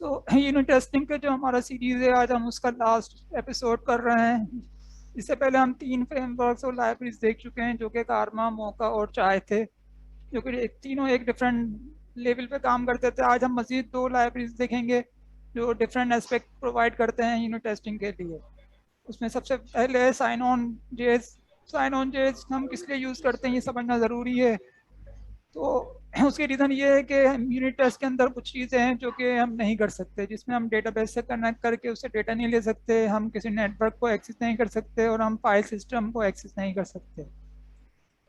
So unit testing के जो हमारा सीरीज है, आज हम उसका लास्ट एपिसोड कर रहे हैं। इससे पहले हम 3 फ्रेमवर्क्स और लाइब्रेरीज देख चुके हैं, जो कि कारमा, मोका और चाय थे, जो कि तीनों एक डिफरेंट लेवल पे काम करते थे। आज हम मजीद 2 लाइब्रेरीज देखेंगे जो डिफरेंट एस्पेक्ट प्रोवाइड करते हैं यूनिट टेस्टिंग के लिए। उसमें सबसे पहले है Sinon JS. Sinon JS हम किस लिए यूज़ करते हैं ये समझना ज़रूरी है। तो उसके रीज़न ये है कि यूनिट टेस्ट के अंदर कुछ चीज़ें हैं जो कि हम नहीं कर सकते, जिसमें हम डेटाबेस से कनेक्ट करके उससे डेटा नहीं ले सकते, हम किसी नेटवर्क को एक्सेस नहीं कर सकते, और हम फाइल सिस्टम को एक्सेस नहीं कर सकते।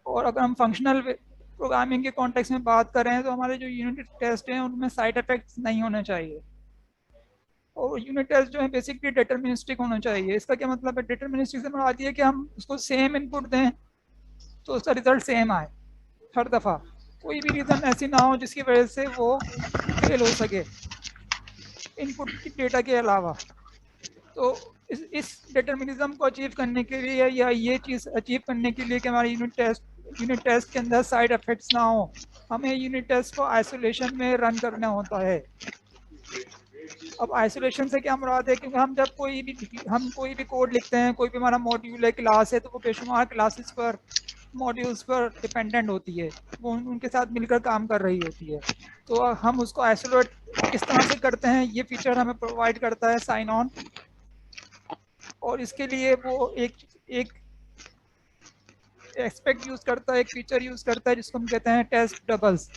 और अगर हम फंक्शनल प्रोग्रामिंग के कॉन्टेक्स्ट में बात करें तो हमारे जो यूनिट टेस्ट हैं उनमें साइड इफेक्ट्स नहीं होने चाहिए। और यूनिट टेस्ट जो है बेसिकली डिटर्मिनिस्टिक होना चाहिए। इसका क्या मतलब है? डिटर्मिनिस्टिक से मुराद ये है कि हम उसको सेम इनपुट दें तो उसका रिजल्ट सेम आए हर दफ़ा। कोई भी रीज़न ऐसी ना हो जिसकी वजह से वो फेल हो सके इनपुट की डेटा के अलावा। तो इस डिटर्मिनिज्म को अचीव करने के लिए, या ये चीज़ अचीव करने के लिए कि हमारी यूनिट टेस्ट के अंदर साइड इफेक्ट्स ना हो, हमें यूनिट टेस्ट को आइसोलेशन में रन करना होता है। अब आइसोलेशन से क्या मुराद है? क्योंकि हम कोई भी कोड लिखते हैं, कोई भी हमारा मॉड्यूल है, क्लास है, तो वो बेशुमार क्लासेस पर, मॉड्यूल्स पर डिपेंडेंट होती है, वो उनके साथ मिलकर काम कर रही होती है। तो हम उसको आइसोलेट किस तरह से करते हैं, ये फीचर हमें प्रोवाइड करता है साइन ऑन। और इसके लिए वो एक एस्पेक्ट यूज़ करता है, एक फीचर यूज़ करता है जिसको हम कहते हैं टेस्ट डबल्स।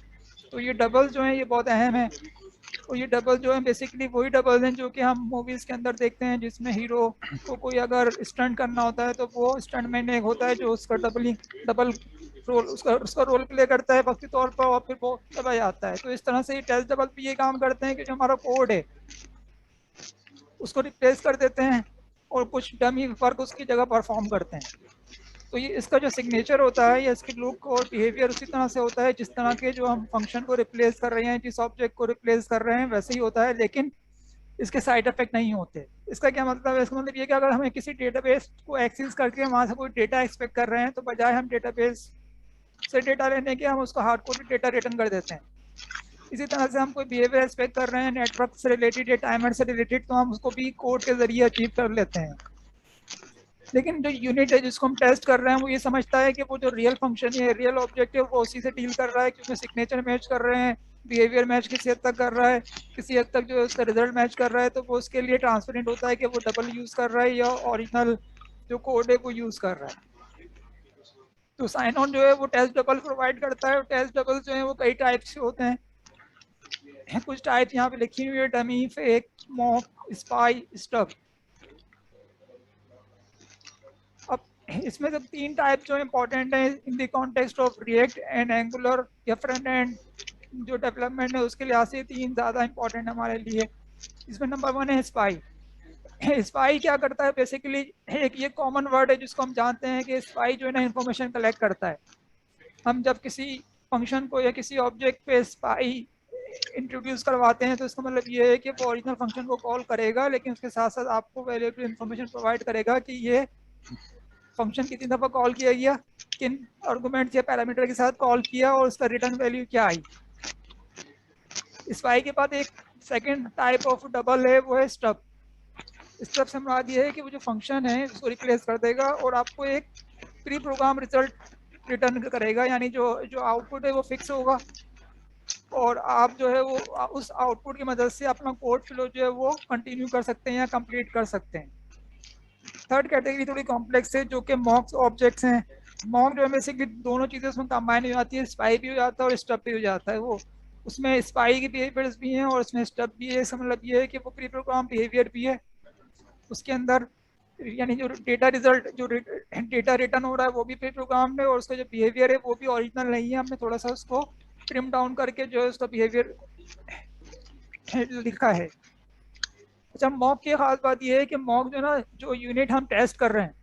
तो ये डबल्स जो हैं ये बहुत अहम है। और ये डबल जो है बेसिकली वही डबल हैं जो कि हम मूवीज़ के अंदर देखते हैं, जिसमें हीरो को कोई अगर स्टंट करना होता है तो वो स्टंट मैन एक होता है जो उसका डबल रोल उसका रोल प्ले करता है वक्ती तौर पर, और फिर वो चला जाता है। तो इस तरह से ये टेस्ट डबल भी ये काम करते हैं कि जो हमारा कोड है उसको रिप्लेस कर देते हैं और कुछ डमी वर्क उसकी जगह परफॉर्म करते हैं। तो ये इसका जो सिग्नेचर होता है या इसकी लुक और बिहेवियर उसी तरह से होता है जिस तरह के जो हम फंक्शन को रिप्लेस कर रहे हैं, जिस ऑब्जेक्ट को रिप्लेस कर रहे हैं वैसे ही होता है, लेकिन इसके साइड इफेक्ट नहीं होते। इसका क्या मतलब है? इसका मतलब ये कि अगर हमें किसी डेटाबेस को एक्सेस करके वहाँ से कोई डेटा एक्सपेक्ट कर रहे हैं, तो बजाय हम डेटाबेस से डेटा लेने के हम उसको हार्ड कोडेड डेटा रिटर्न कर देते हैं। इसी तरह से हम कोई बिहेवियर एक्सपेक्ट कर रहे हैं नेटवर्क से रिलेटेड या टाइमर से रिलेटेड, तो हम उसको भी कोड के जरिए अचीव कर लेते हैं। लेकिन जो यूनिट है जिसको हम टेस्ट कर रहे हैं वो ये समझता है कि वो जो रियल फंक्शन है, रियल ऑब्जेक्ट है, वो उसी से डील कर रहा है, क्योंकि सिग्नेचर मैच कर रहे हैं, बिहेवियर मैच किसी हद तक कर रहा है, किसी हद तक जो उसका रिजल्ट मैच कर रहा है, तो वो उसके लिए ट्रांसपेरेंट होता है कि वो डबल यूज़ कर रहा है या ओरिजिनल जो कोड है वो यूज़ कर रहा है। तो साइन ऑन जो है वो टेस्ट डबल प्रोवाइड करता है। और टेस्ट डबल जो है वो कई टाइप से होते हैं। कुछ टाइप यहाँ पे लिखी हुई है: dummy, fake, mock, spy, stub. अब इसमें से 3 टाइप जो इंपॉर्टेंट है in the context of react and angular या फ्रंट एंड जो डेवलपमेंट है उसके लिहाज से 3 ज़्यादा इंपॉर्टेंट हमारे लिए। इसमें नंबर 1 है स्पाई। स्पाई क्या करता है? बेसिकली एक ये कॉमन वर्ड है जिसको हम जानते हैं कि स्पाई जो है ना इंफॉर्मेशन कलेक्ट करता है। हम जब किसी फंक्शन को या किसी ऑब्जेक्ट पे स्पाई इंट्रोड्यूस करवाते हैं तो इसका मतलब ये है कि वो ओरिजिनल फंक्शन को कॉल करेगा, लेकिन उसके साथ साथ आपको वैल्यूएबल इंफॉर्मेशन प्रोवाइड करेगा कि ये फंक्शन कितनी दफ़ा कॉल किया गया, किन आर्गुमेंट या पैरामीटर के साथ कॉल किया, और उसका रिटर्न वैल्यू क्या आई। स्पाई के बाद एक सेकंड टाइप ऑफ डबल है, वो है स्टब। स्टब से मुराद ये है कि वो जो फंक्शन है उसको रिप्लेस कर देगा और आपको एक प्री प्रोग्राम रिजल्ट रिटर्न करेगा, यानी जो जो आउटपुट है वो फिक्स होगा और आप जो है वो उस आउटपुट की मदद से अपना कोड फ्लो जो है वो कंटिन्यू कर सकते हैं या कंप्लीट कर सकते हैं। थर्ड कैटेगरी थोड़ी कॉम्प्लेक्स है, जो कि मॉक्स ऑब्जेक्ट्स हैं। मॉक जो है बेसिकली दोनों चीज़ें उसमें कंबाइन हो जाती है, स्पाई भी हो जाता है और स्टब भी हो जाता है। वो उसमें स्पाई के बिहेवियर्स भी हैं और उसमें स्टब भी है। इसका मतलब ये है कि वो प्री प्रोग्राम बिहेवियर भी है उसके अंदर, यानी जो डेटा रिजल्ट जो डेटा रिटर्न हो रहा है वो भी प्री प्रोग्राम है, और उसका जो बिहेवियर है वो भी ओरिजिनल नहीं है, हमने थोड़ा सा उसको ट्रिम डाउन करके जो है उसका बिहेवियर लिखा है। अच्छा, मॉक की खास बात यह है कि मॉक जो ना जो यूनिट हम टेस्ट कर रहे हैं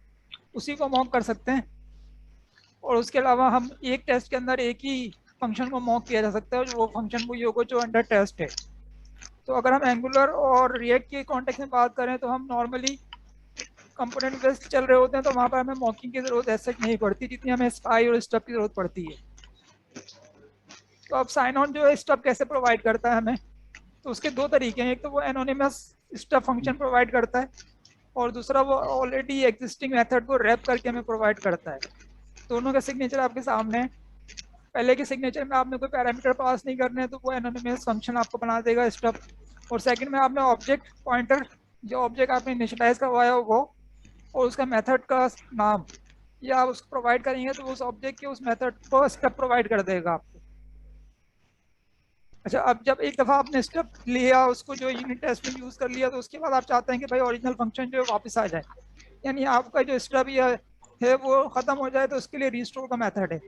उसी को मॉक कर सकते हैं, और उसके अलावा हम एक टेस्ट के अंदर एक ही फंक्शन को मॉक किया जा सकता है, वो फंक्शन वही होगा जो अंडर टेस्ट है। तो अगर हम एंगुलर और रिएक्ट के कॉन्टेक्स्ट में बात करें तो हम नॉर्मली कंपोनेंट बेस्ड चल रहे होते हैं, तो वहाँ पर हमें मॉकिंग की जरूरत ऐसे नहीं पड़ती जितनी हमें स्पाई और स्टब की जरूरत पड़ती है। तो अब साइन ऑन जो है स्टब कैसे प्रोवाइड करता है हमें? तो उसके दो तरीके हैं, एक तो वो एनोनिमस स्टब फंक्शन प्रोवाइड करता है और दूसरा वो ऑलरेडी एग्जिस्टिंग मेथड को रैप करके हमें प्रोवाइड करता है। दोनों का सिग्नेचर आपके सामने है। पहले के सिग्नेचर में आपने कोई पैरामीटर पास नहीं करने तो वो एनोनिमस फंक्शन आपको बना देगा स्टब, और सेकंड में आपने ऑब्जेक्ट पॉइंटर, जो ऑब्जेक्ट आपने इनिशियलाइज करवाया वो और उसका मेथड का नाम या उसको प्रोवाइड करेंगे तो उस ऑब्जेक्ट के उस मेथड को स्टब प्रोवाइड कर देगा आपको। अच्छा, अब जब एक दफ़ा आपने स्टेप लिया, उसको जो यूनिट टेस्ट में यूज़ कर लिया, तो उसके बाद आप चाहते हैं कि भाई ओरिजिनल फंक्शन जो है वापस आ जाए, यानी आपका जो स्टेप है वो ख़त्म हो जाए, तो उसके लिए रिस्टोर का मेथड है।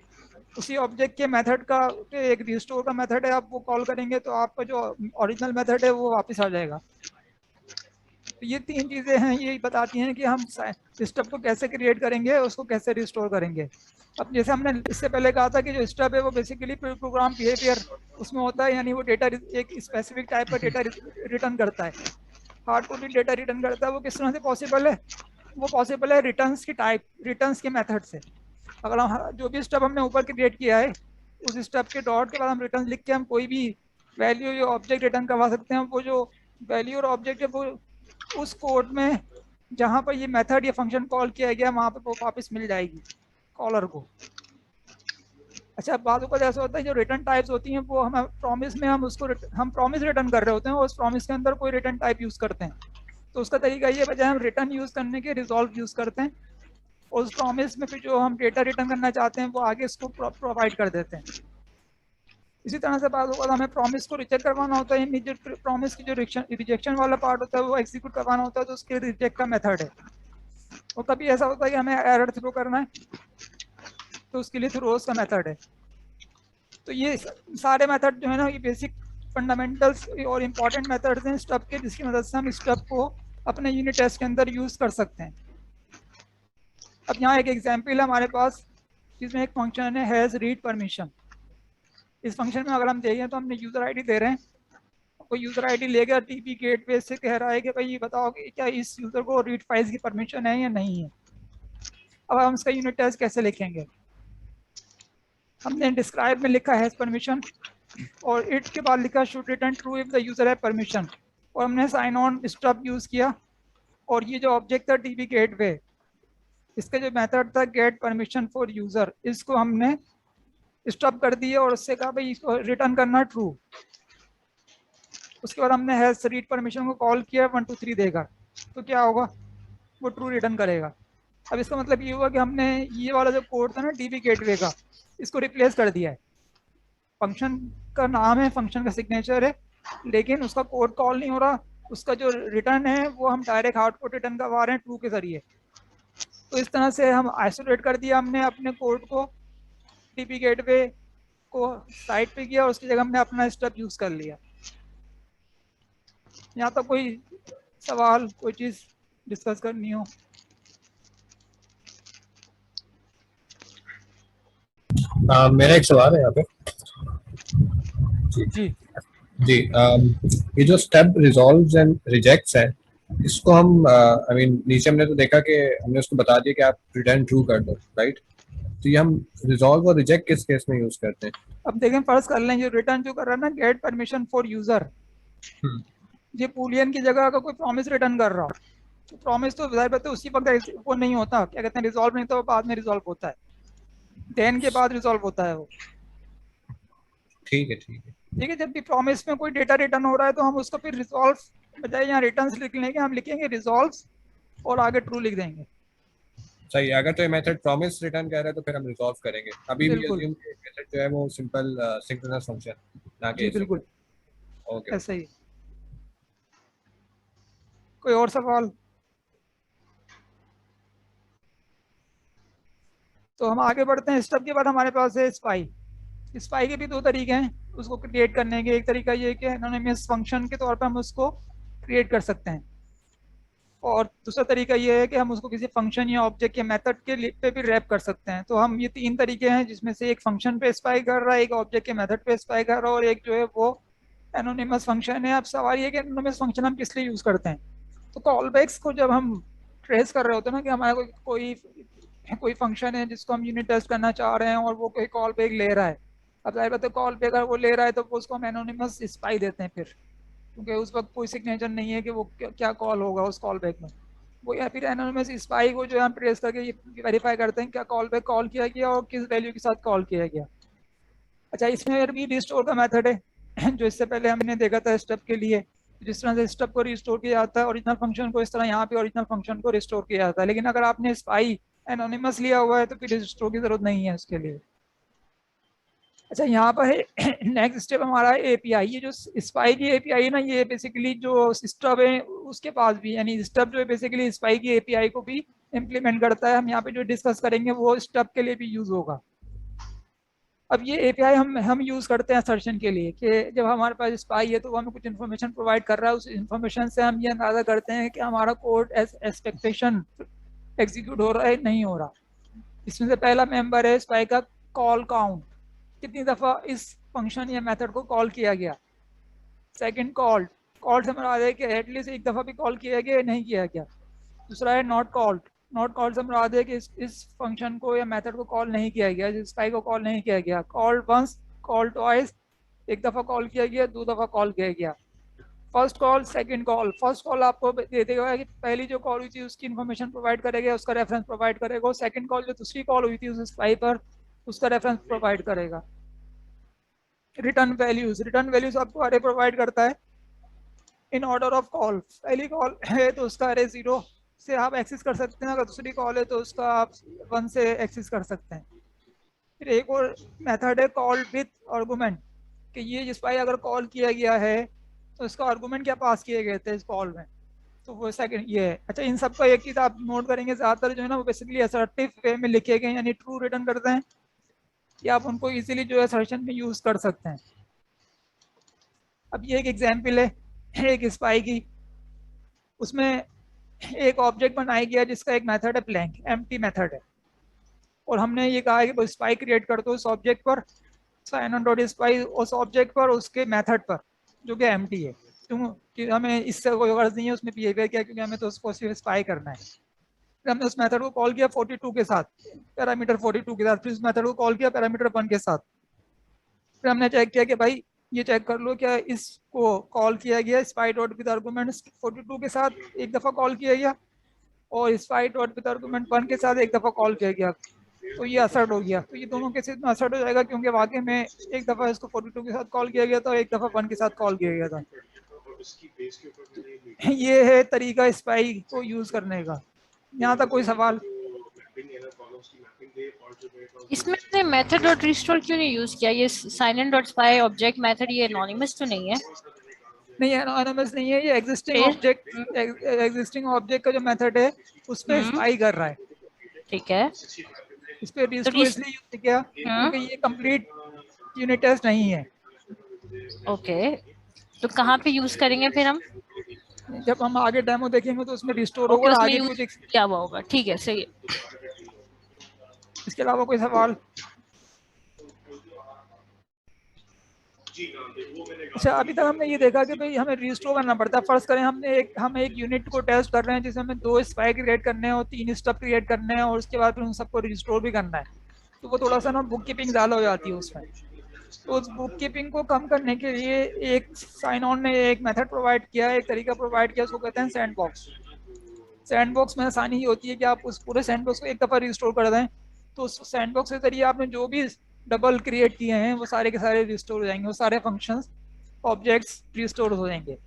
उसी ऑब्जेक्ट के मेथड का एक रिस्टोर का मेथड है, आप वो कॉल करेंगे तो आपका जो ओरिजिनल मेथड है वो वापस आ जाएगा। तो ये तीन चीज़ें हैं, ये बताती हैं कि हम स्टेप को कैसे क्रिएट करेंगे, उसको कैसे रिस्टोर करेंगे। अब जैसे हमने इससे पहले कहा था कि जो स्टेप है वो बेसिकली प्रोग्राम बिहेवियर उसमें होता है, यानी वो डेटा एक स्पेसिफिक टाइप का डेटा रिटर्न करता है, हार्ड कोडेड डेटा रिटर्न करता है। वो किस तरह से पॉसिबल है? वो पॉसिबल है रिटर्न्स की टाइप, रिटर्न्स के मेथड से। अगर हम जो भी स्टेप हमने ऊपर क्रिएट किया है उस स्टेप के डॉट के बाद हम रिटर्न लिख के हम कोई भी वैल्यू जो ऑब्जेक्ट रिटर्न करवा सकते हैं। वो जो वैल्यू और ऑब्जेक्ट है वो उस कोड में जहाँ पर ये मेथड या फंक्शन कॉल किया गया वहाँ पर वो वापस मिल जाएगी कॉलर को। अच्छा, बाद में ऐसा होता है जो रिटर्न टाइप्स होती हैं वो हम प्रॉमिस में हम प्रॉमिस रिटर्न कर रहे होते हैं और उस प्रॉमिस के अंदर कोई रिटर्न टाइप यूज़ करते हैं। तो उसका तरीका ये बजाय हम रिटर्न यूज़ करने के रिजॉल्व यूज़ करते हैं और उस प्रॉमिस में फिर जो हम डेटा रिटर्न करना चाहते हैं वो आगे इसको प्रोवाइड कर देते हैं। इसी तरह से बाद हमें प्रॉमिस को रिजेक्ट करवाना होता है, जो प्रॉमिस की जो रिजेक्शन वाला पार्ट होता है वो एग्जीक्यूट करवाना होता है, तो उसके रिजेक्ट का मेथड है। और कभी ऐसा होता है कि हमें एरर थ्रो करना है तो उसके लिए थ्रोज का मेथड है। तो ये सारे मेथड जो है ना, ये बेसिक फंडामेंटल्स और इम्पॉर्टेंट मेथड्स हैं स्टब के, जिसकी मदद से हम स्टब को अपने यूनिट टेस्ट के अंदर यूज़ कर सकते हैं। अब यहाँ एक एग्जाम्पल है हमारे पास, जिसमें एक फंक्शन है हैज़ रीड परमिशन। इस फंक्शन में अगर हम देखें तो हमने यूज़र आईडी दे रहे हैं, कोई यूज़र आईडी ले गया टीपी गेटवे से कह रहा है कि भाई ये बताओ कि क्या इस यूज़र को रीड फाइल्स की परमिशन है या नहीं है। अब हम इसका यूनिट टेस्ट कैसे लिखेंगे? हमने डिस्क्राइब में लिखा हैज़ परमिशन और इट के बाद लिखा should return true if the user है परमिशन, और हमने साइन ऑन स्टब यूज़ किया। और ये जो ऑब्जेक्ट था टीपी गेटवे, इसका जो मेथड था गेट परमिशन फॉर यूज़र, इसको हमने स्टॉप कर दिया और उससे कहा भाई इसको रिटर्न करना ट्रू। उसके बाद हमने हैज़ रीड परमिशन को कॉल किया 1 2 3 देगा, तो क्या होगा? वो ट्रू रिटर्न करेगा। अब इसका मतलब ये हुआ कि हमने ये वाला जो कोड था ना टीपी गेटवे का, इसको रिप्लेस कर दिया है। फंक्शन का नाम है, फंक्शन का सिग्नेचर है, लेकिन उसका कोड कॉल नहीं हो रहा। उसका जो रिटर्न है वो हम डायरेक्ट हार्ड कोड रिटर्न करवा रहे हैं ट्रू के जरिए। तो इस तरह से हम आइसोलेट कर दिया हमने अपने कोड को, टीपी गेटवे को साइड पे किया और उसकी जगह हमने अपना स्टेप यूज़ कर लिया। यहाँ तक कोई सवाल, कोई चीज़ डिस्कस करनी हो? मेरा एक सवाल है यहाँ पे। जी जी, ये जो स्टेप रिजॉल्व्स एंड रिजेक्ट्स है, इसको हम आई मीन नीचे हमने तो देखा कि हमने उसको बता दिया कि आप रिटर्न ट्रू कर दो, राइट? तो ये हम रिजॉल्व और रिजेक्ट किस केस में यूज करते हैं? अब देखें, फर्स्ट कर लें, जो रिटर्न जो कर रहा है ना गेट परमिशन फॉर यूज़र, ये बूलियन की जगह अगर कोई प्रॉमिस रिटर्न कर रहा हो तो प्रॉमिस तो जाहिर बात है उसी वक्त वो नहीं होता, क्या कहते हैं, रिजॉल्व नहीं, तो बाद में रिजॉल्व होता है, देन के बाद रिजॉल्व होता है वो। ठीक है, ठीक है। ठीक है, जब भी प्रॉमिस में कोई डेटा रिटर्न हो रहा है तो हम उसको फिर रिजॉल्व बजाय यहाँ रिटर्न लिख लेंगे, हम लिखेंगे रिजॉल्व और आगे ट्रू लिख देंगे। सही, अगर तो ये मेथड प्रॉमिस रिटर्न कर रहा है तो फिर हम रिजॉल्व करेंगे। अभी भी बिल्कुल, अज्यूम कि मेथड जो है वो सिंपल सिंक्रोनस फंक्शन ना जी कि बिल्कुल ओके। ऐसा ही। कोई और सवाल? तो हम आगे बढ़ते हैं। स्टेप के बाद हमारे पास है स्पाई। स्पाई के भी दो तरीके हैं उसको क्रिएट करने के। एक तरीका ये है कि एनोनिमस फंक्शन के तौर पर हम उसको क्रिएट कर सकते हैं, और दूसरा तरीका ये है कि हम उसको किसी फंक्शन या ऑब्जेक्ट के मेथड के पे भी रैप कर सकते हैं। तो हम ये तीन तरीके हैं, जिसमें से एक फंक्शन पे स्पाई कर रहा है, एक ऑब्जेक्ट के मेथड पे स्पाई कर रहा है, और एक जो है वो एनोनिमस फंक्शन है। अब सवाल ये कि एनोनिमस फंक्शन हम किस लिए यूज़ करते हैं। तो कॉल बैक्स को जब हम ट्रेस कर रहे होते हैं ना, कि हमारा कोई फंक्शन है जिसको हम यूनिट टेस्ट करना चाह रहे हैं और वो कोई कॉल बैक ले रहा है, अब जाहिर बात है कॉल बैक अगर वो ले रहा है तो उसको हम एनोनिमस स्पाई देते हैं फिर। क्योंकि उस वक्त कोई सिग्नेचर नहीं है कि वो क्या कॉल होगा उस कॉल बैक में। वो या फिर एनोनिमस स्पाई को जो है हम ट्रेस करके ये वेरीफाई करते हैं क्या कॉल बैक कॉल किया गया और किस वैल्यू के साथ कॉल किया गया। अच्छा, इसमें भी रिस्टोर का मेथड है जो इससे पहले हमने देखा था स्टब के लिए। जिस तरह से स्टब को रिस्टोर किया जाता है ओरिजिनल फंक्शन को, इस तरह यहाँ पे ओरिजिनल फंक्शन को रिस्टोर किया जाता है। लेकिन अगर आपने स्पाई एनोनिमस लिया हुआ है तो फिर रिस्टोर की जरूरत नहीं है उसके लिए। अच्छा, यहाँ पर है नेक्स्ट स्टेप हमारा है एपीआई। ये जो स्पाई की एपीआई है ना, ये बेसिकली जो स्टब है उसके पास भी, यानी स्टब जो है बेसिकली स्पाई की एपीआई को भी इम्प्लीमेंट करता है। हम यहाँ पे जो डिस्कस करेंगे वो स्टब के लिए भी यूज होगा। अब ये एपीआई हम यूज करते हैं असर्शन के लिए कि जब हमारे पास स्पाई है तो वो हमें कुछ इन्फॉर्मेशन प्रोवाइड कर रहा है, उस इन्फॉर्मेशन से हम ये अंदाजा करते हैं कि हमारा कोड एज एक्सपेक्टेशन एग्जीक्यूट हो रहा है नहीं हो रहा। इसमें से पहला मेंबर है स्पाई का कॉल काउंट, कितनी दफा इस फंक्शन या मेथड को कॉल किया गया। सेकंड कॉल से मुराद है कि एटलीस्ट एक दफा भी कॉल किया गया या नहीं किया गया। दूसरा है नॉट कॉल्ड से मुराद है कि इस फंक्शन को या मेथड को कॉल नहीं किया गया, स्पाई को कॉल नहीं किया गया। कॉल्ड वंस, कॉल्ड ट्वाइस, एक दफा कॉल किया गया, दो दफा कॉल किया गया। First call, second call. First call आपको दे देगा कि पहली जो कॉल हुई थी उसकी इन्फॉर्मेशन प्रोवाइड करेगा, उसका रेफरेंस प्रोवाइड करेगा। सेकंड कॉल जो दूसरी कॉल हुई थी उस स्पाई पर, उसका रेफरेंस प्रोवाइड करेगा। रिटर्न वैल्यूज आपको अरे प्रोवाइड करता है इन ऑर्डर ऑफ कॉल। पहली कॉल है तो उसका अरे 0 से आप एक्सेस कर सकते हैं, अगर दूसरी कॉल है तो उसका आप 1 से एक्सेस कर सकते हैं। फिर एक और मेथड है कॉल विथ आर्गुमेंट, कि ये स्पाई अगर कॉल किया गया है तो इसका आर्गुमेंट क्या पास किए गए थे इस कॉल में, तो वो सेकंड ये है। अच्छा, इन सबका एक चीज आप नोट करेंगे, ज्यादातर जो है ना वो बेसिकली असर्टिव वे में लिखे गए, यानी ट्रू रिटर्न करते हैं, या आप उनको इजीली जो है असर्शन में यूज कर सकते हैं। अब ये एक एग्जांपल है एक स्पाई की। उसमें एक ऑब्जेक्ट बनाया गया जिसका एक मेथड है ब्लैंक, एम्प्टी मेथड है, और हमने ये कहा है कि स्पाई क्रिएट कर दो उस ऑब्जेक्ट पर, साइन ऑन डॉट स्पाई उस ऑब्जेक्ट पर, उसके मेथड पर जो कि एम्प्टी है। क्यों कि हमें इससे कोई गर्ज नहीं है उसमें बिहेवियर क्या, क्योंकि हमें तो उसको सिर्फ स्पाई करना है। फिर हमने उस मेथड को कॉल किया 42 के साथ, पैरामीटर 42 के साथ। फिर उस मेथड को कॉल किया पैरामीटर 1 के साथ। फिर हमने चेक किया कि भाई ये चेक कर लो क्या इसको कॉल किया गया स्पाई डॉट विद आर्गुमेंट 42 के साथ एक दफा कॉल किया गया, और स्पाई डॉट विद आर्गुमेंट 1 के साथ एक दफा कॉल किया गया, तो ये असर्ट हो गया। तो ये दोनों केसेस में असर्ट हो जाएगा, क्योंकि वाकई में एक दफा इसको 42 के साथ कॉल किया गया था, एक दफा 1 के साथ कॉल किया गया था। ये है तरीका स्पाई को यूज करने का। यहाँ तक कोई सवाल? इसमें से मेथड डॉट रिस्टोर क्यों नहीं यूज किया? ये silent dot spy object method ये एनोनिमस तो नहीं है? नहीं, एनोनिमस नहीं है, ये एग्जिस्टिंग ऑब्जेक्ट का जो मेथड है उस पे स्पाई कर रहा है। ठीक है, इस पे रिस्टोर इसलिए यूज किया क्योंकि ये कंप्लीट यूनिट टेस्ट नहीं है। ओके, तो कहाँ पे यूज करेंगे फिर हम? जब हम आगे डेमो देखेंगे तो उसमें रिस्टोर होगा, आगे भी कुछ क्या हुआ होगा। ठीक है, सही है। इसके अलावा कोई सवाल? अच्छा, अभी तक हमने ये देखा कि भाई हमें रिस्टोर करना पड़ता है। फर्स्ट करें हम एक यूनिट को टेस्ट कर रहे हैं जिसमें हमें 2 स्पाई क्रिएट करने हैं और 3 स्टब क्रिएट करने हैं, और उसके बाद फिर उन सबको रिस्टोर भी करना है। तो वो थोड़ा सा ना बुक कीपिंग ज़्यादा हो जाती है उसमें। तो उस बुक कीपिंग को कम करने के लिए एक साइन ऑन ने एक मेथड प्रोवाइड किया, एक तरीका प्रोवाइड किया, उसको कहते हैं सैंडबॉक्स। सैंडबॉक्स में आसानी ये होती है कि आप उस पूरे सैंडबॉक्स को एक दफ़ा रिस्टोर कर दें, तो उस सैंडबॉक्स के जरिए आपने जो भी डबल क्रिएट किए हैं वो सारे के सारे रिस्टोर हो जाएंगे, वो सारे फंक्शंस ऑब्जेक्ट्स रिस्टोर हो जाएंगे।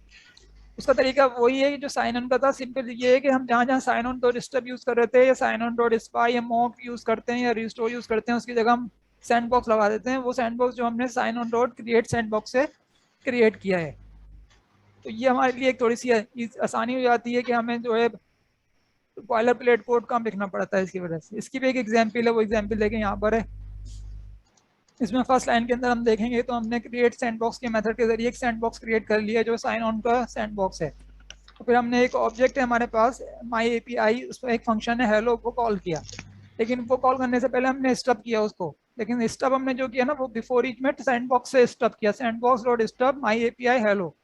उसका तरीका वही है जो साइन ऑन का था। सिंपल ये है कि हम जहाँ जहाँ Sinon dot stub use कर रहे थे, या साइन ऑन डॉट स्पाई या मॉक यूज करते हैं या रिस्टोर यूज करते हैं, उसकी जगह हम सैंडबॉक्स लगा देते हैं। वो सैंडबॉक्स जो हमने Sinon dot create sandbox से क्रिएट किया है, तो ये हमारे लिए एक थोड़ी सी आसानी हो जाती है कि हमें जो है बॉयलर प्लेट कोड कम लिखना पड़ता है इसकी वजह से। इसकी भी एक एग्जाम्पल है, वो एग्जाम्पल देखें यहाँ पर है। इसमें फर्स्ट लाइन के अंदर हम देखेंगे तो हमने क्रिएट सैंडबॉक्स के मेथड के जरिए एक सैंडबॉक्स क्रिएट कर लिया जो साइन ऑन का सैंडबॉक्स है। तो फिर हमने एक ऑब्जेक्ट है हमारे पास माई एपीआई, उसमें एक फंक्शन है हेलो, वो कॉल किया। लेकिन वो कॉल करने से पहले हमने स्टब किया उसको, लेकिन स्टब हमने जो किया ना वो बिफोर ईच में सैंडबॉक्स से स्टब किया, सैंडबॉक्स डॉट स्टब माई एपीआई हेलो,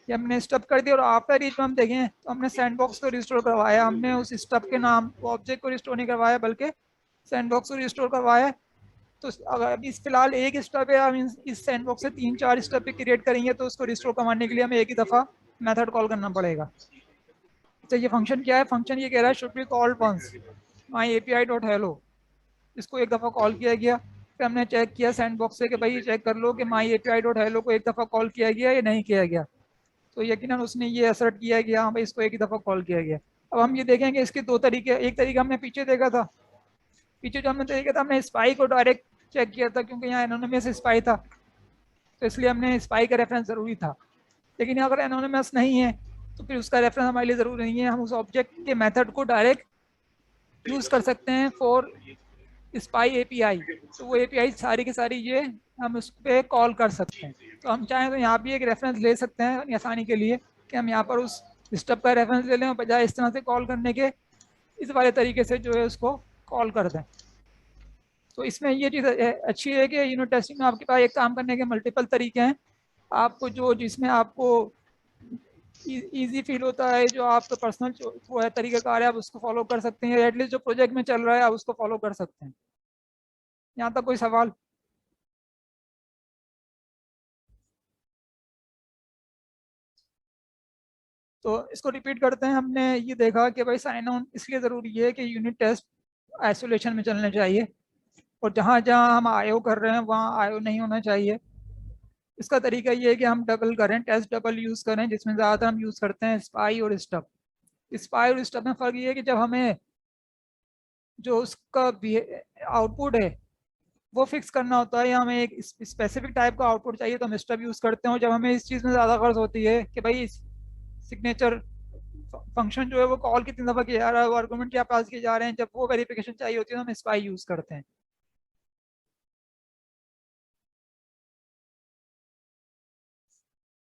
ये हमने स्टब कर दिया। और आफ्टर ईच में हम देखें तो हमने सैंडबॉक्स को रिस्टोर करवाया, हमने उस स्टब के नाम ऑब्जेक्ट को रिस्टोर नहीं करवाया बल्कि सैंडबॉक्स को रिस्टोर करवाया। तो अगर अभी फिलहाल एक स्टेप है, हम इस सैंडबॉक्स से 3-4 स्टेप पे क्रिएट करेंगे तो उसको रिस्टोर करवाने के लिए हमें एक ही दफ़ा मेथड कॉल करना पड़ेगा। तो ये फंक्शन क्या है? फंक्शन ये कह रहा है should be called once my API dot hello. इसको एक दफ़ा कॉल किया गया, फिर हमने चेक किया सैंडबॉक्स से कि भाई चेक कर लो कि माई एपीआई डॉट हेलो को एक दफ़ा कॉल किया गया या नहीं किया गया। तो यकीनन उसने ये असर्ट किया कि हाँ भाई इसको एक ही दफ़ा कॉल किया गया। अब हम ये देखेंगे इसके दो तरीके, एक तरीका हमने पीछे देखा था, पीछे जो हमने देखा था हमने स्पाई को डायरेक्ट चेक किया था क्योंकि यहाँ एनोनिमस स्पाई था, तो इसलिए हमने स्पाई का रेफरेंस ज़रूरी था। लेकिन अगर एनोनिमस नहीं है तो फिर उसका रेफरेंस हमारे लिए ज़रूरी नहीं है, हम उस ऑब्जेक्ट के मेथड को डायरेक्ट यूज़ कर सकते हैं फॉर स्पाई एपीआई। तो वो एपीआई सारी की सारी ये हम उस पर कॉल कर सकते हैं। तो हम चाहें तो यहाँ भी एक रेफरेंस ले सकते हैं आसानी के लिए कि हम यहाँ पर उस स्टेप का रेफरेंस ले लें, बजाय इस तरह से कॉल करने के इस वाले तरीके से जो है उसको कॉल कर दें। तो इसमें ये चीज़ अच्छी है कि यूनिट टेस्टिंग में आपके पास एक काम करने के मल्टीपल तरीके हैं। आपको जो जिसमें आपको इजी फील होता है, जो आपका पर्सनल वो है तरीक़ाकार है, आप उसको फॉलो कर सकते हैं, एटलीस्ट जो प्रोजेक्ट में चल रहा है आप उसको फॉलो कर सकते हैं। यहाँ तक कोई सवाल? तो इसको रिपीट करते हैं। हमने ये देखा कि भाई साइन ऑन इसलिए ज़रूरी है कि यूनिट टेस्ट आइसोलेशन में चलने चाहिए और जहाँ जहाँ हम आईओ कर रहे हैं वहाँ आईओ नहीं होना चाहिए। इसका तरीका ये है कि हम डबल करें, टेस्ट डबल यूज़ करें, जिसमें ज़्यादातर हम यूज़ करते हैं स्पाई और स्टब। स्पाई और स्टब में फ़र्क ये है कि जब हमें जो उसका आउटपुट है वो फिक्स करना होता है या हमें एक स्पेसिफिक टाइप का आउटपुट चाहिए तो हम स्टब यूज़ करते हैं। जब हमें इस चीज़ में ज़्यादा गर्ज होती है कि भाई सिग्नेचर फंक्शन जो है वो कॉल कितनी दफ़ा किया जा रहा है, वो आर्गूमेंट क्या पास किए जा रहे हैं, जब वो वेरिफिकेशन चाहिए होती है तो हम स्पाई यूज़ करते हैं।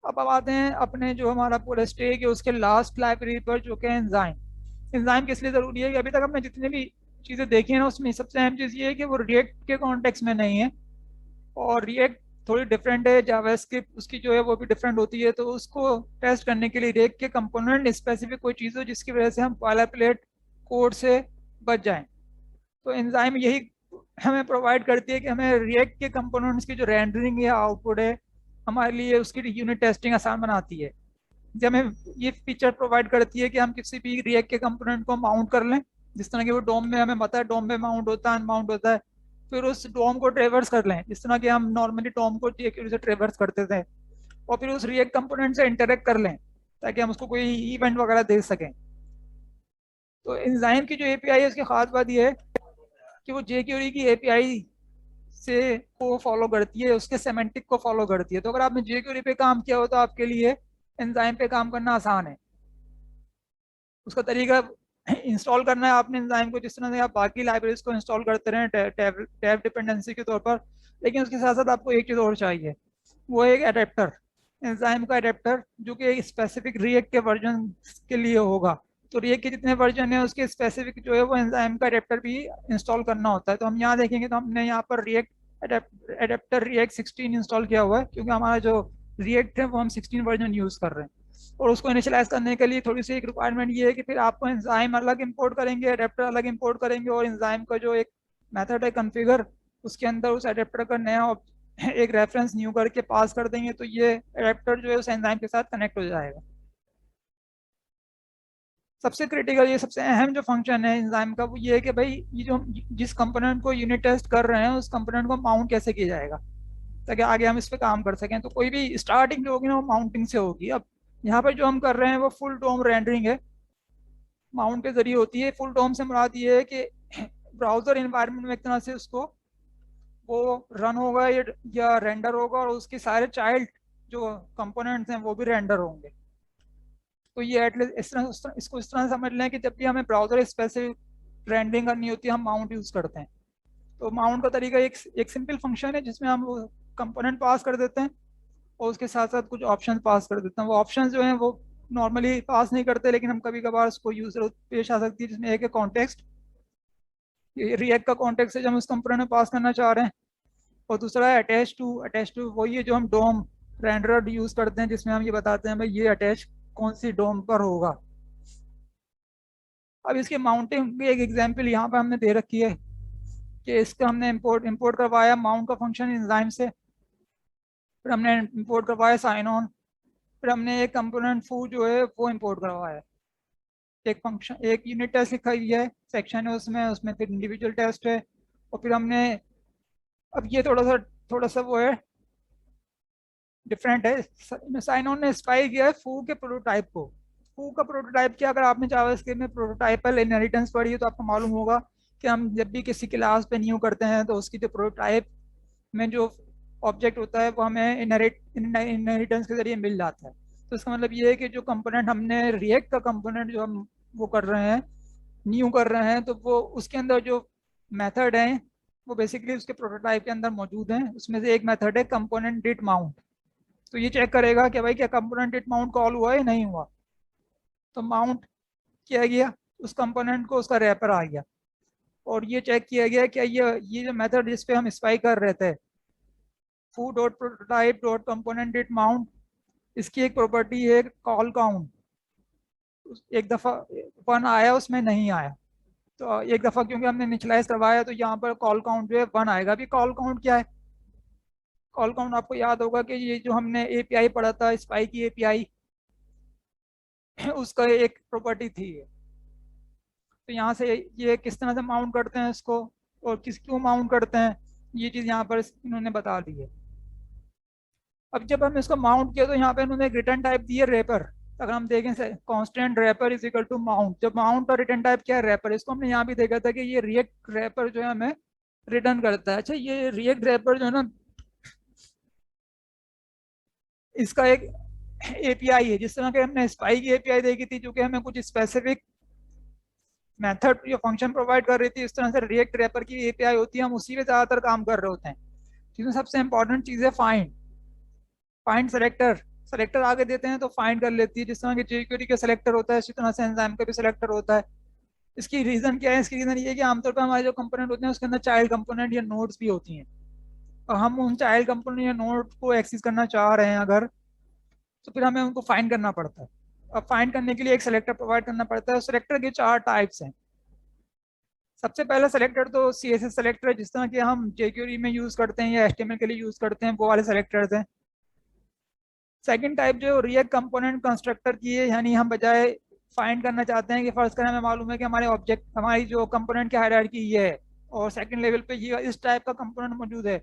अब आते हैं अपने जो हमारा पूरा स्टेक है उसके लास्ट लाइब्रेरी पर, जो कि एंजाइम। एंजाइम किस लिए ज़रूरी है कि अभी तक हमने जितनी भी चीज़ें देखी हैं ना उसमें सबसे अहम चीज़ ये है कि वो रिएक्ट के कॉन्टेक्स्ट में नहीं है, और रिएक्ट थोड़ी डिफरेंट है, जावास्क्रिप्ट उसकी जो है वो भी डिफरेंट होती है। तो उसको टेस्ट करने के लिए रिएक्ट के कंपोनेंट स्पेसिफिक कोई चीज़ हो जिसकी वजह से हम बॉयलरप्लेट कोड से बच जाएं। तो एंजाइम यही हमें प्रोवाइड करती है कि हमें रिएक्ट के कंपोनेंट्स की जो रेंडरिंग या आउटपुट है हमारे लिए उसकी यूनिट टेस्टिंग आसान बनाती है। जब हमें ये फीचर प्रोवाइड करती है कि हम किसी भी रिएक्ट के कंपोनेंट को माउंट कर लें, जिस तरह के वो डोम में हमें पता है डोम में माउंट होता है अनमाउंट होता है, फिर उस डोम को ट्रेवर्स कर लें जिस तरह के हम नॉर्मली डोम को से ट्रेवर्स करते थे, और फिर उस रिएक्ट कंपोनेंट से इंटरेक्ट कर लें ताकि हम उसको कोई इवेंट वगैरह दे सकें। तो एंजाइम की जो एपीआई है उसकी खास बात यह है कि वो जेक्यूरी की एपीआई से को फॉलो करती है, उसके सेमेंटिक को फॉलो करती है। तो अगर आपने जेक्यूरी पे काम किया हो तो आपके लिए एंजाइम पे काम करना आसान है। उसका तरीका इंस्टॉल करना है आपने एंजाइम को जिस तरह से आप बाकी लाइब्रेरीज को इंस्टॉल करते रहें टैब डिपेंडेंसी के तौर पर, लेकिन उसके साथ साथ आपको एक चीज़ और चाहिए, वो एक एडेप्टर, एंजाइम का एडेप्टर जो कि एक स्पेसिफिक रिएक्ट के वर्जन के लिए होगा। तो रिएक्ट के जितने वर्जन है उसके स्पेसिफिक जो है वो एंजाइम का एडेप्टर भी इंस्टॉल करना होता है। तो हम यहाँ देखेंगे तो हमने यहाँ पर रिएक्ट एडेप्टर रिएक्ट 16 इंस्टॉल किया हुआ है क्योंकि हमारा जो रिएक्ट है वो हम 16 वर्जन यूज़ कर रहे हैं। और उसको इनिशियलाइज करने के लिए थोड़ी सी एक रिक्वायरमेंट ये है कि फिर आपको एंजाइम अलग इंपोर्ट करेंगे, एडेप्टर अलग इंपोर्ट करेंगे, और एंजाइम का जो एक मेथड है कॉन्फ़िगर उसके अंदर उस एडेप्टर का नया एक रेफरेंस न्यू करके पास कर देंगे तो ये एडेप्टर जो है उस एंजाइम के साथ कनेक्ट हो जाएगा। सबसे क्रिटिकल ये सबसे अहम जो फंक्शन है एंजाइम का वो ये है कि भाई ये जो जिस कंपोनेंट को यूनिट टेस्ट कर रहे हैं उस कंपोनेंट को माउंट कैसे किया जाएगा ताकि आगे हम इस पर काम कर सकें। तो कोई भी स्टार्टिंग जो होगी ना वो माउंटिंग से होगी। अब यहाँ पर जो हम कर रहे हैं वो फुल डोम रेंडरिंग है, माउंट के जरिए होती है। फुल डोम से मुराद ये है कि ब्राउजर इन्वायरमेंट में एक तरह से उसको वो रन होगा या रेंडर होगा और उसके सारे चाइल्ड जो कंपोनेंट्स हैं वो भी रेंडर होंगे। तो ये एटलीस्ट इसको इस तरह समझ लें कि जब भी हमें ब्राउजर स्पेसिफिक रेंडरिंग करनी होती है हम माउंट यूज़ करते हैं। तो माउंट का तरीका एक सिंपल फंक्शन है जिसमें हम कंपोनेंट पास कर देते हैं और उसके साथ साथ कुछ ऑप्शन पास कर देते हैं। वो ऑप्शन जो हैं वो नॉर्मली पास नहीं करते लेकिन हम कभी कभार उसको यूजर पेश आ सकती है, जिसमें एक है कॉन्टेक्स्ट, ये रिएक्ट का कॉन्टेक्स्ट है जो हम उस कंपोनेंट में पास करना चाह रहे हैं, और दूसरा है अटैच टू वही है जो हम डोम रेंडर यूज करते हैं जिसमें हम ये बताते हैं भाई ये अटैच कौन सी डोम पर होगा। अब इसके माउंटिंग की एक एग्जाम्पल यहाँ पर हमने दे रखी है कि इसका हमने इंपोर्ट करवाया माउंट का फंक्शन एंजाइम से, फिर हमने इंपोर्ट करवाया साइन ऑन, फिर हमने एक कंपोनेंट फू जो है वो इंपोर्ट करवाया। एक फंक्शन एक यूनिट टेस्ट लिखा हुआ है, सेक्शन है उसमें, उसमें फिर इंडिविजुअल टेस्ट है। और फिर हमने, अब ये थोड़ा सा वो है, डिफरेंट है। साइन ऑन ने स्पाई किया है फू के प्रोटोटाइप को। फू का प्रोटोटाइप क्या, अगर आपने जावास्क्रिप्ट में प्रोटोटाइपल इनहेरिटेंस पढ़ी है तो आपको मालूम होगा कि हम जब भी किसी क्लास पे न्यू करते हैं तो उसकी जो प्रोटोटाइप में जो ऑब्जेक्ट होता है वो हमें इनहेरिटेंस के जरिए मिल जाता है। तो इसका मतलब ये है कि जो कंपोनेंट हमने रिएक्ट का कंपोनेंट जो हम वो कर रहे हैं, न्यू कर रहे हैं, तो वो उसके अंदर जो मेथड है वो बेसिकली उसके प्रोटोटाइप के अंदर मौजूद हैं। उसमें से एक मेथड है कंपोनेंट डिट माउंट। तो ये चेक करेगा कि भाई क्या कंपोनेंट डिट माउंट कॉल हुआ है या नहीं हुआ। तो माउंट किया गया, उस कंपोनेंट को उसका रैपर आ गया, और ये चेक किया गया कि ये जो मेथड जिस पे हम स्पाई कर रहे थे, foo dot prototype dot component did mount, इसकी एक प्रॉपर्टी है कॉल काउंट। एक दफ़ा 1 आया, उसमें नहीं आया, तो एक दफ़ा क्योंकि हमने इनिशियलाइज करवाया तो यहाँ पर कॉल काउंट जो है 1 आएगा। अभी कॉल काउंट क्या है, कॉल काउंट आपको याद होगा कि ये जो हमने एपीआई पढ़ा था, स्पाई की एपीआई, उसका एक प्रॉपर्टी थी। तो यहाँ से ये किस तरह से माउंट करते हैं इसको, और क्यों माउंट करते हैं, ये चीज़ यहाँ पर इन्होंने बता दी है। अब जब हम इसको माउंट किया तो यहाँ पे इन्होंने रिटर्न टाइप दी है रैपर। अगर हम देखें constant wrapper is equal to mount, जब माउंट और रिटर्न टाइप क्या है, रैपर। इसको हमने यहाँ भी देखा था कि ये रिएक्ट रैपर जो है हमें रिटर्न करता है। अच्छा, ये रिएक्ट रैपर जो है ना, इसका एक एपीआई है, जिस तरह के हमने स्पाई की एपीआई देखी थी जो कि हमें कुछ स्पेसिफिक मेथड या फंक्शन प्रोवाइड कर रही थी, इस तरह से रिएक्ट रैपर की एपीआई होती है, हम उसी पे ज़्यादातर काम कर रहे होते हैं। जिसमें सबसे इंपॉर्टेंट चीज़ है फाइंड सेलेक्टर आगे देते हैं तो फाइंड कर लेती है। जिस तरह के jQuery का सेलेक्टर होता है, इसी तरह से एंजाइम का भी सेलेक्टर होता है। इसकी रीज़न क्या है, इसकी रीज़न ये है कि आमतौर पर हमारे जो कंपोनेंट होते हैं उसके अंदर चाइल्ड कंपोनेंट या नोड्स भी होती हैं, और हम उन चाइल्ड कंपोनेंट या नोड को एक्सेस करना चाह रहे हैं अगर, तो फिर हमें उनको फाइंड करना पड़ता है। अब फाइंड करने के लिए एक सेलेक्टर प्रोवाइड करना पड़ता है। सेलेक्टर के 4 टाइप्स हैं। सबसे पहला सेलेक्टर तो CSS सेलेक्टर है, जिस तरह के हम jQuery में यूज़ करते हैं या HTML के लिए यूज़ करते हैं, वो वाले सेलेक्टर्स हैं। सेकंड टाइप जो रिएक्ट कंपोनेंट कंस्ट्रक्टर की है, यानी हम बजाय फाइंड करना चाहते हैं कि फर्स्ट करें हमें मालूम है कि हमारे ऑब्जेक्ट, हमारी जो कंपोनेंट की हायरार्की ये है और सेकंड लेवल पे ये इस टाइप का कंपोनेंट मौजूद है,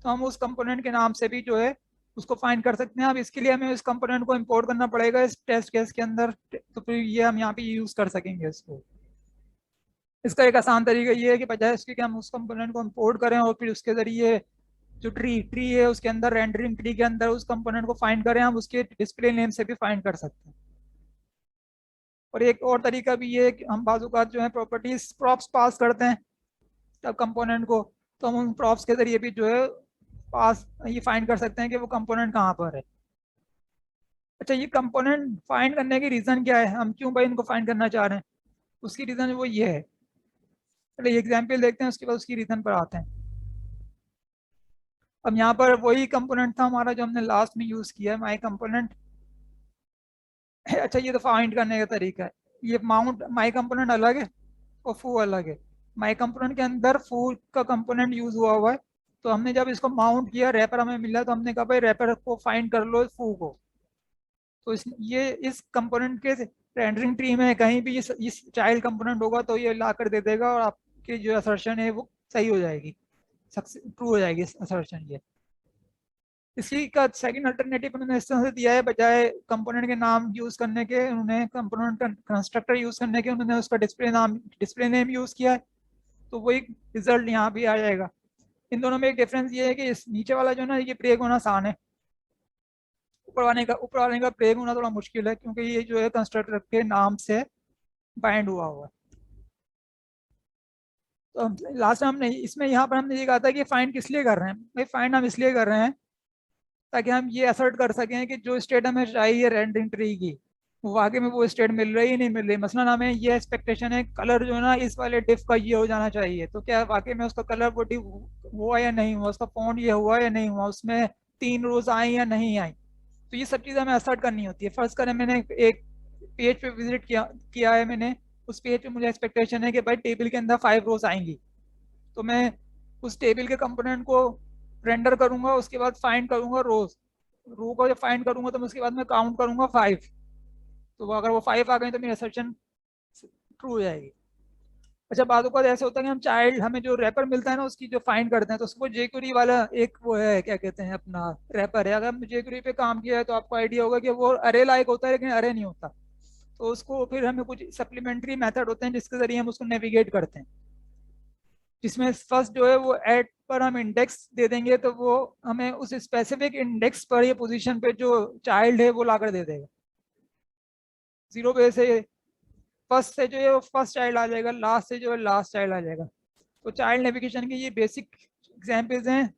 तो हम उस कंपोनेंट के नाम से भी जो है उसको फाइंड कर सकते हैं। अब इसके लिए हमें इस कंपोनेंट को इंपोर्ट करना पड़ेगा इस टेस्ट केस के अंदर, तो फिर ये हम यहाँ पे यूज़ कर सकेंगे इसको। इसका एक आसान तरीका ये है कि बजाय इसके कि हम उस कंपोनेंट को इंपोर्ट करें और फिर उसके ज़रिए जो ट्री है उसके अंदर, रेंडरिंग ट्री के अंदर उस कंपोनेंट को फाइंड करें, हम उसके डिस्प्ले नेम से भी फाइंड कर सकते हैं। और एक और तरीका भी ये है कि हम बाज़ औक़ात जो है प्रॉपर्टीज प्रॉप्स पास करते हैं तब कंपोनेंट को, तो हम उन प्रॉप्स के जरिए भी जो है पास ये फाइंड कर सकते हैं कि वो कंपोनेंट कहाँ पर है। अच्छा, ये कंपोनेंट फाइंड करने की रीज़न क्या है, हम क्यों भाई इनको फाइंड करना चाह रहे हैं, उसकी रीज़न वो ये है। चलिए एग्जाम्पल देखते हैं, उसके बाद उसकी रीज़न पर आते हैं। अब यहाँ पर वही कंपोनेंट था हमारा जो हमने लास्ट में यूज़ किया है, माई कंपोनेंट। अच्छा, ये तो फाइंड करने का तरीका है। ये माउंट माई कंपोनेंट अलग है और फू अलग है। माई कंपोनेंट के अंदर फू का कंपोनेंट यूज हुआ है, तो हमने जब इसको माउंट किया, रैपर हमें मिला, तो हमने कहा भाई रैपर को फाइंड कर लो फू को। तो इस कंपोनेंट के रेंडरिंग ट्री में कहीं भी इस चाइल्ड कंपोनेंट होगा तो ये ला कर दे देगा और आपकी जो असर्शन है वो सही हो जाएगी, ट्रू हो जाएगी असर्शन। ये इसी का सेकंड अल्टरनेटिव उन्होंने इस तरह से दिया है, बजाय कंपोनेंट के नाम यूज करने के उन्होंने कंपोनेंट का कंस्ट्रक्टर यूज करने के उन्होंने उसका डिस्प्ले नेम यूज किया है। तो वही रिजल्ट यहाँ भी आ जाएगा। इन दोनों में एक डिफरेंस ये है कि इस नीचे वाला जो ना, ये ब्रेक होना आसान है, ऊपर वाले का ब्रेक होना थोड़ा मुश्किल है, क्योंकि ये जो है कंस्ट्रक्टर के नाम से बाइंड हुआ है। तो लास्ट में हमने इसमें यहाँ पर हमने ये कहा था कि फाइंड किस लिए कर रहे हैं, भाई फाइंड हम इसलिए कर रहे हैं ताकि हम ये असर्ट कर सकें कि जो स्टेट हमें चाहिए रेंडरिंग ट्री की, वो वाकई में वो स्टेट मिल रही नहीं मिल रही। मसलन हमें ये एक्सपेक्टेशन है कलर जो है ना इस वाले डिफ का ये हो जाना चाहिए, तो क्या वाकई में उसका कलर वो डिफ हुआ या नहीं हुआ, उसका फॉन्ट ये हुआ या नहीं हुआ, उसमें 3 रोज आई या नहीं आई। तो ये सब चीज़ें हमें असर्ट करनी होती है। फर्स्ट करें मैंने एक पेज पे विजिट किया है मैंने, उस पेज पे मुझे एक्सपेक्टेशन है कि भाई टेबल के अंदर 5 रोज आएंगी, तो मैं उस टेबल के कंपोनेंट को रेंडर करूंगा, उसके बाद फाइंड करूंगा रोज, रो को जब फाइंड करूंगा तो मैं उसके बाद में काउंट करूंगा 5, तो अगर वो 5 आ गए तो मेरी असर्शन ट्रू हो जाएगी। अच्छा, बाद बार ऐसे होता है कि हम चाइल्ड, हमें जो रैपर मिलता है ना उसकी जो फाइंड करते हैं, तो उसको जेक्यूरी वाला एक वो है, क्या कहते हैं, अपना रैपर है। अगर हमने जेक्यूरी पे काम किया है तो आपको आइडिया होगा कि वो अरे लाइक होता है लेकिन अरे नहीं होता, तो उसको फिर हमें कुछ सप्लीमेंट्री मेथड होते हैं जिसके जरिए हम उसको नेविगेट करते हैं, जिसमें फर्स्ट जो है वो ऐड पर हम इंडेक्स दे देंगे तो वो हमें उस स्पेसिफिक इंडेक्स पर या पोजीशन पे जो चाइल्ड है वो ला कर दे देगा। 0 पे से फर्स्ट से जो है वो फर्स्ट चाइल्ड आ जाएगा, लास्ट से जो है लास्ट चाइल्ड आ जाएगा। तो चाइल्ड नेविगेशन के ये बेसिक एग्जाम्पल्स हैं।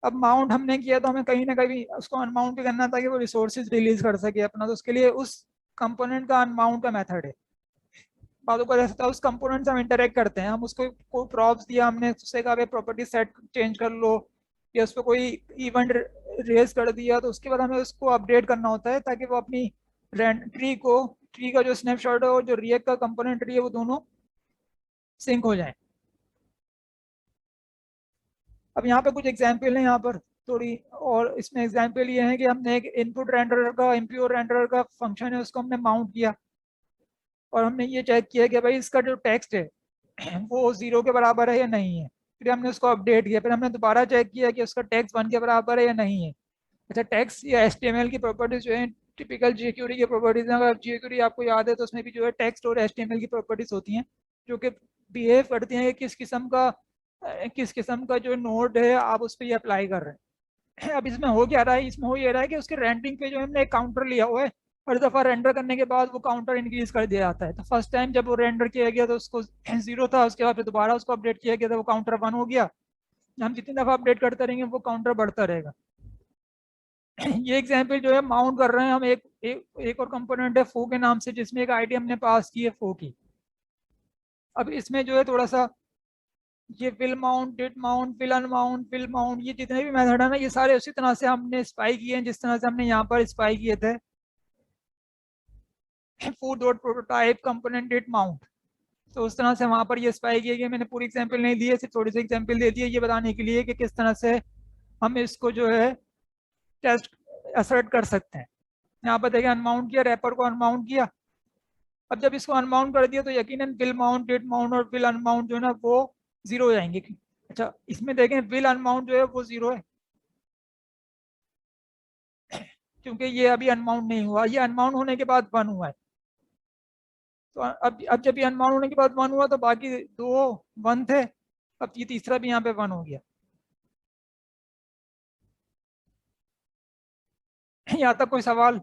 अब माउंट हमने किया तो हमें कहीं ना कहीं उसको अनमाउंट भी करना था कि वो रिसोर्सेज रिलीज कर सके अपना, तो उसके लिए उस कंपोनेंट का अनमाउंट का मेथड है। बातों का ऐसा था, उस कंपोनेंट से हम इंटरेक्ट करते हैं, हम उसको कोई प्रॉप्स दिया, हमने उससे कहा प्रॉपर्टी सेट चेंज कर लो, या उस पर कोई इवेंट रेज कर दिया, तो उसके बाद हमें उसको अपडेट करना होता है ताकि वो अपनी ट्री का जो स्नैपशॉट है और जो रिएक्ट का कंपोनेंट ट्री है वो दोनों सिंक हो जाए। अब यहाँ पे कुछ एग्जाम्पल है यहाँ पर थोड़ी, और इसमें एग्जाम्पल ये है कि हमने एक इनपुट रेंडर का, इम्प्योर रेंडर का फंक्शन है, उसको हमने माउंट किया और हमने ये चेक किया कि भाई इसका जो टेक्स्ट है वो 0 के बराबर है या नहीं है। फिर हमने उसको अपडेट किया, फिर हमने दोबारा चेक किया कि उसका टेक्स्ट 1 के बराबर है या नहीं है। अच्छा, टेक्स्ट या HTML की प्रॉपर्टीज जो है टिपिकल jQuery की प्रॉपर्टीज हैं। अगर jQuery आपको याद है तो उसमें भी जो है टेक्स्ट और HTML की प्रॉपर्टीज होती हैं जो कि बिहेव करती हैं कि किस किस्म का जो नोड है आप उस पर ये अप्लाई कर रहे हैं। अब इसमें हो क्या रहा है, इसमें हो ये रहा है कि उसके रेंडरिंग पे जो हमने एक काउंटर लिया हुआ है, हर दफा रेंडर करने के बाद वो काउंटर इंक्रीज कर दिया जाता है। तो फर्स्ट टाइम जब वो रेंडर किया गया तो उसको 0 था, उसके बाद फिर दोबारा उसको अपडेट किया गया तो वो काउंटर 1 हो गया। हम जितनी दफा अपडेट करते रहेंगे वो काउंटर बढ़ता रहेगा। ये एग्जाम्पल जो है माउंट कर रहे हैं हम एक और कंपोनेंट है फो के नाम से, जिसमें एक आईडी हमने पास की है फो की। अब इसमें जो है थोड़ा सा ये will mount, did mount, will unmount, will mount, ये जितने भी मेथड है ना ये सारे उसी तरह से हमने स्पाई किए हैं जिस तरह से हमने यहाँ पर स्पाई किए थे foo dot prototype component did mount. तो उस तरह से वहां पर ये स्पाई किया गया। मैंने पूरी एग्जाम्पल नहीं दी है, सिर्फ थोड़ी सी एग्जाम्पल दे दी है ये बताने के लिए कि किस तरह से हम इसको जो है टेस्ट असर्ट कर सकते हैं। यहाँ पर देखिए अनमाउंट किया, रैपर को अनमाउंट किया। अब जब इसको अनमाउंट कर दिया तो यकीनन विल माउंट, डिड माउंट और विल अनमाउंट जो है ना वो 0 हो जाएंगे। अच्छा, इसमें देखें विल अनमाउंट जो है वो 0 है क्योंकि ये अभी अनमाउंट नहीं हुआ, ये अनमाउंट होने के बाद 1 हुआ है। तो अब जब ये अनमाउंट होने के बाद 1 हुआ तो बाकी 2 1 थे, अब ये तीसरा भी यहाँ पे 1 हो गया। यहाँ तक कोई सवाल?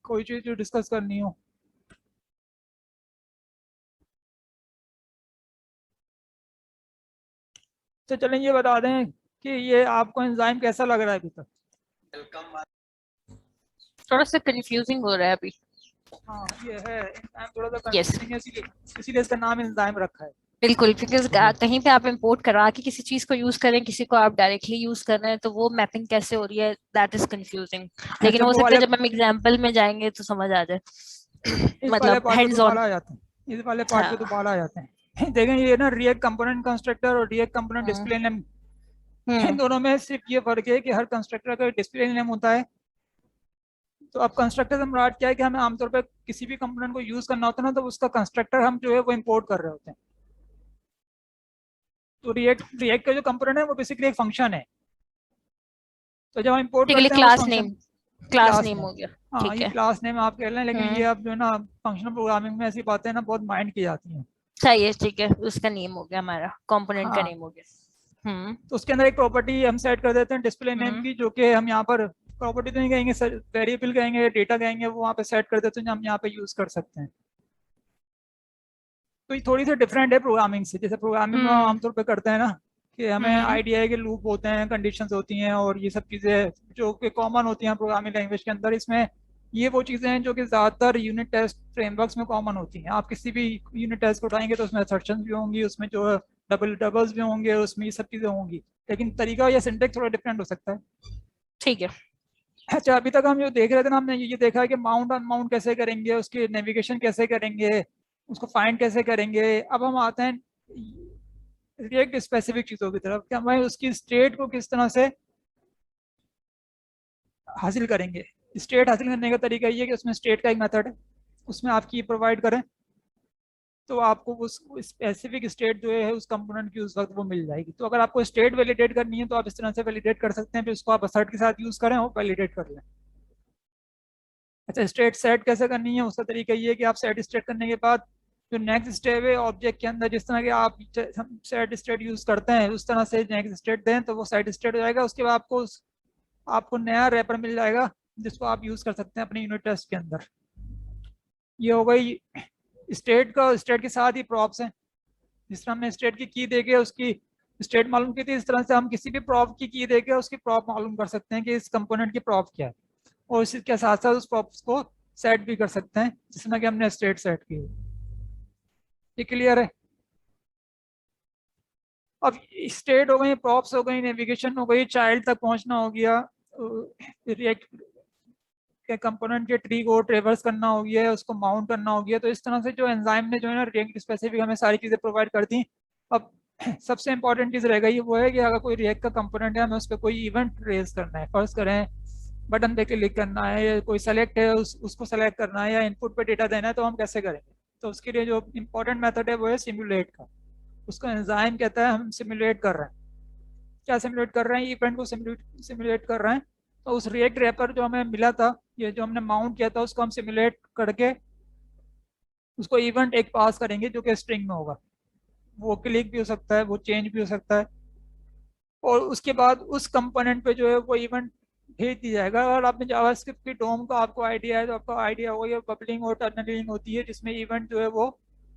कोई चीज जो डिस्कस करनी हो? तो चलें ये बता दें कि ये आपको एंजाइम कैसा लग रहा है अभी तक? थोड़ा सा कंफ्यूजिंग हो रहा है अभी। हाँ ये है, एंजाइम थोड़ा सा Yes. कंफ्यूजिंग है, इसीलिए इसका नाम एंजाइम रखा है। बिल्कुल, बिकॉज कहीं पे आप इंपोर्ट करा के किसी चीज को यूज करें, किसी को आप डायरेक्टली यूज कर रहे हैं, तो वो मैपिंग कैसे हो रही है, दैट इज कंफ्यूजिंग। लेकिन हो सकता है जब हम एग्जांपल में जाएंगे तो समझ आ जाए। इस वाले मतलब पार्ट पे हैंड्स ऑन। दोबारा आ जाते हैं, इस वाले पार्ट पे दोबारा आ जाते हैं। देखें ये ना रिएक्ट कंपोनेंट कंस्ट्रक्टर और रिएक्ट कंपोनेंट डिस्प्ले नेम, इन दोनों में सिर्फ ये फर्क है कि हर कंस्ट्रक्टर का डिस्प्ले नेम होता है। तो अब कंस्ट्रक्टर से मुराद क्या है कि हमें आमतौर पर किसी भी कंपोनेंट को यूज करना होता है ना तो उसका कंस्ट्रक्टर हम जो है वो इम्पोर्ट कर रहे होते हैं। तो रिएक्ट का जो कंपोनेंट है वो बेसिकली एक फंक्शन है। तो जब हम इम्पोर्ट करते हैं उस class function, name, class name हो गया। हाँ ठीक ये है, क्लास नेम आप कह लें, लेकिन ये अब जो है ना फंक्शनल प्रोग्रामिंग में ऐसी बातें ना बहुत माइंड की जाती हैं। चाहिए, ठीक है, उसका नेम हो गया, हमारा कंपोनेंट का हाँ, नेम हो गया। तो उसके अंदर एक प्रॉपर्टी हम सेट कर देते हैं डिस्प्ले नेम की, जो कि हम यहाँ पर प्रॉपर्टी तो नहीं कहेंगे, वेरिएबल कहेंगे, डेटा कहेंगे, वो वहाँ पे सेट कर देते हैं जो हम यहाँ पे यूज कर सकते हैं। तो ये थोड़ी सी डिफरेंट है प्रोग्रामिंग से। जैसे प्रोग्रामिंग में हम आमतौर पर करते हैं ना कि हमें आइडिया है कि लूप होते हैं, कंडीशंस होती हैं और ये सब चीज़ें जो कि कॉमन होती हैं प्रोग्रामिंग लैंग्वेज के अंदर। इसमें ये वो चीज़ें हैं जो कि ज़्यादातर यूनिट टेस्ट फ्रेमवर्क्स में कॉमन होती हैं। आप किसी भी यूनिट टेस्ट को उठाएंगे तो उसमें असर्शंस भी होंगी, उसमें जो डबल्स भी होंगे, उसमें ये सब चीज़ें होंगी, लेकिन तरीका या सिंटेक्स थोड़ा डिफरेंट हो सकता है। ठीक है। अच्छा, अभी तक हम जो देख रहे थे ना, हमने ये देखा है कि माउंट अनमाउंट कैसे करेंगे, उसकी नेविगेशन कैसे करेंगे, उसको फाइंड कैसे करेंगे। अब हम आते हैं रिएक्ट स्पेसिफिक चीज़ों की तरफ कि हमें उसकी स्टेट को किस तरह से हासिल करेंगे। स्टेट हासिल करने का तरीका ये है कि उसमें स्टेट का एक मेथड है, उसमें आप की प्रोवाइड करें तो आपको उस स्पेसिफिक स्टेट जो है उस कंपोनेंट की उस वक्त वो मिल जाएगी। तो अगर आपको स्टेट वैलिडेट करनी है तो आप इस तरह से वैलिडेट कर सकते हैं, फिर उसको आप असर्ट के साथ यूज़ करें और वैलिडेट कर लें। अच्छा, स्टेट सेट कैसे करनी है, उसका तरीका ये है कि आप सेट स्टेट करने के बाद जो नेक्स्ट स्टेप है ऑब्जेक्ट के अंदर, जिस तरह के आप सेट स्टेट यूज करते हैं उस तरह से नेक्स्ट स्टेट दें तो वो सेट स्टेट हो जाएगा। उसके बाद आपको नया रैपर मिल जाएगा जिसको आप यूज कर सकते हैं अपने यूनिट टेस्ट के अंदर। ये हो गई स्टेट का। स्टेट के साथ ही प्रॉप्स हैं। जिस तरह हमने स्टेट की देके उसकी स्टेट मालूम की थी, इस तरह से हम किसी भी प्रॉप की देके उसकी प्रॉप मालूम कर सकते हैं कि इस कंपोनेंट की प्रॉप क्या है, और इसके साथ साथ उस प्रॉप्स को सेट भी कर सकते हैं जिसमें कि हमने स्टेट सेट की। ये क्लियर है? अब स्टेट हो गई, प्रॉप्स हो गई, नेविगेशन हो गई, चाइल्ड तक पहुंचना हो गया, रिएक्ट के कंपोनेंट के ट्री को ट्रेवर्स करना हो गया, उसको माउंट करना हो गया। तो इस तरह से जो एंजाइम ने जो है ना रिएक्ट स्पेसिफिक हमें सारी चीज़ें प्रोवाइड कर दी। अब सबसे इंपॉर्टेंट चीज़ रह गई वो है कि अगर कोई रिएक्ट का कंपोनेंट है, हमें उस पर कोई इवेंट रेज करना है। फर्स्ट करें बटन पे क्लिक करना है, या कोई सेलेक्ट है उसको सेलेक्ट करना है, या इनपुट पे डेटा देना है, तो हम कैसे करेंगे? तो उसके लिए जो इंपॉर्टेंट मेथड है वो है सिमुलेट का। उसको एंजाइम कहता है। हम सिमुलेट कर रहे हैं। क्या सिमुलेट कर रहे हैं? इवेंट को सिमुलेट कर रहे हैं। तो उस रिएक्ट रैपर जो हमें मिला था, ये जो हमने माउंट किया था, उसको हम सिमुलेट करके उसको इवेंट एक पास करेंगे जो कि स्ट्रिंग में होगा। वो क्लिक भी हो सकता है, वो चेंज भी हो सकता है, और उसके बाद उस कंपोनेंट पे जो है वो इवेंट भेज दिया जाएगा। और आपने जावास्क्रिप्ट की डोम का आपको आइडिया है, तो आपको आइडिया होगा ये बबलिंग और टनलिंग होती है जिसमें इवेंट जो है वो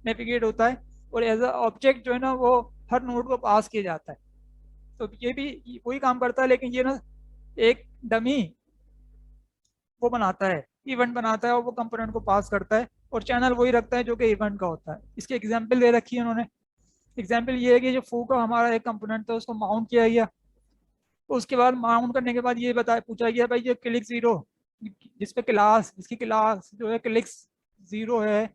नेविगेट होता है, और एज अ ऑब्जेक्ट जो है ना वो हर नोड को पास किया जाता है। तो ये भी वही काम करता है, लेकिन ये ना एक डमी वो बनाता है, इवेंट बनाता है, और वो कंपोनेंट को पास करता है, और चैनल वही रखता है जो कि इवेंट का होता है। इसकी एग्जांपल दे रखी है उन्होंने। एग्जांपल ये है कि जो फू का हमारा एक कंपोनेंट था उसको माउंट किया गया। उसके बाद माउंट करने के बाद ये बताया पूछा गया भाई ये क्लिक जीरो, जिसकी क्लास जो है क्लिक जीरो है,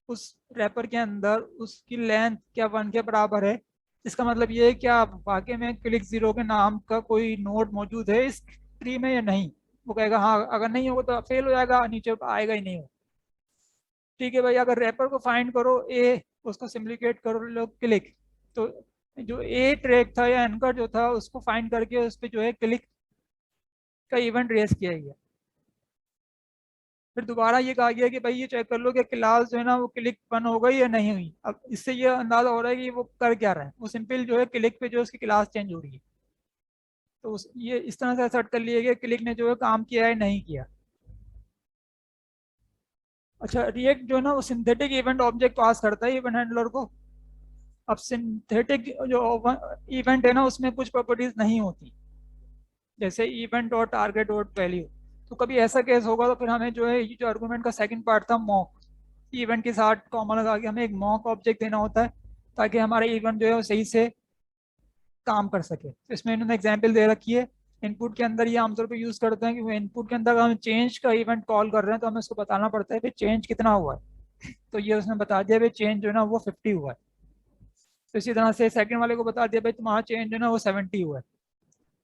उस रैपर के अंदर उसकी लेंथ क्या 1 के बराबर है? इसका मतलब ये है क्या वाकई में क्लिक जीरो के नाम का कोई नोड मौजूद है इस ट्री में या नहीं? वो कहेगा हाँ, अगर नहीं होगा तो फेल हो जाएगा, नीचे आएगा ही नहीं। ठीक है भाई, अगर रैपर को फाइंड करो ए, उसको सिम्प्लीकेट करो लो क्लिक, तो जो ए ट्रैक था या एंकर जो था उसको फाइंड करके उस पर जो है क्लिक का इवेंट रेस किया गया। फिर दोबारा ये कहा गया कि भाई ये चेक कर लो कि क्लास जो है ना वो क्लिक बन हो गई या नहीं हुई। अब इससे ये अंदाजा हो रहा है कि वो कर क्या रहा है, वो सिंपल जो है क्लिक पे जो है उसकी क्लास चेंज हो रही है। तो ये इस तरह से असर्ट कर लिया गया क्लिक ने जो है काम किया है नहीं किया। अच्छा, रिएक्ट जो है ना वो सिंथेटिक इवेंट ऑब्जेक्ट पास करता है इवेंट हैंडलर को। अब सिंथेटिक जो इवेंट है ना उसमें कुछ प्रॉपर्टीज नहीं होती, जैसे इवेंट और टारगेट और वैल्यू। तो कभी ऐसा केस होगा तो फिर हमें जो है ये जो आर्गुमेंट का सेकंड पार्ट था मॉक, इवेंट के साथ कॉमन लगा के हमें एक मॉक ऑब्जेक्ट देना होता है ताकि हमारा इवेंट जो है वो सही से काम कर सके। तो इसमें इन्होंने एग्जाम्पल दे रखी है। इनपुट के अंदर ये आमतौर पर यूज करते हैं कि वो इनपुट के अंदर हम चेंज का इवेंट कॉल कर रहे हैं तो हमें उसको बताना पड़ता है कि चेंज कितना हुआ है। तो ये उसने बता दिया भाई चेंज जो है ना वो 50 हुआ है। तो इसी तरह से सेकंड वाले को बता दिया भाई तुम्हारा चेंज जो है ना वो 70 हुआ है।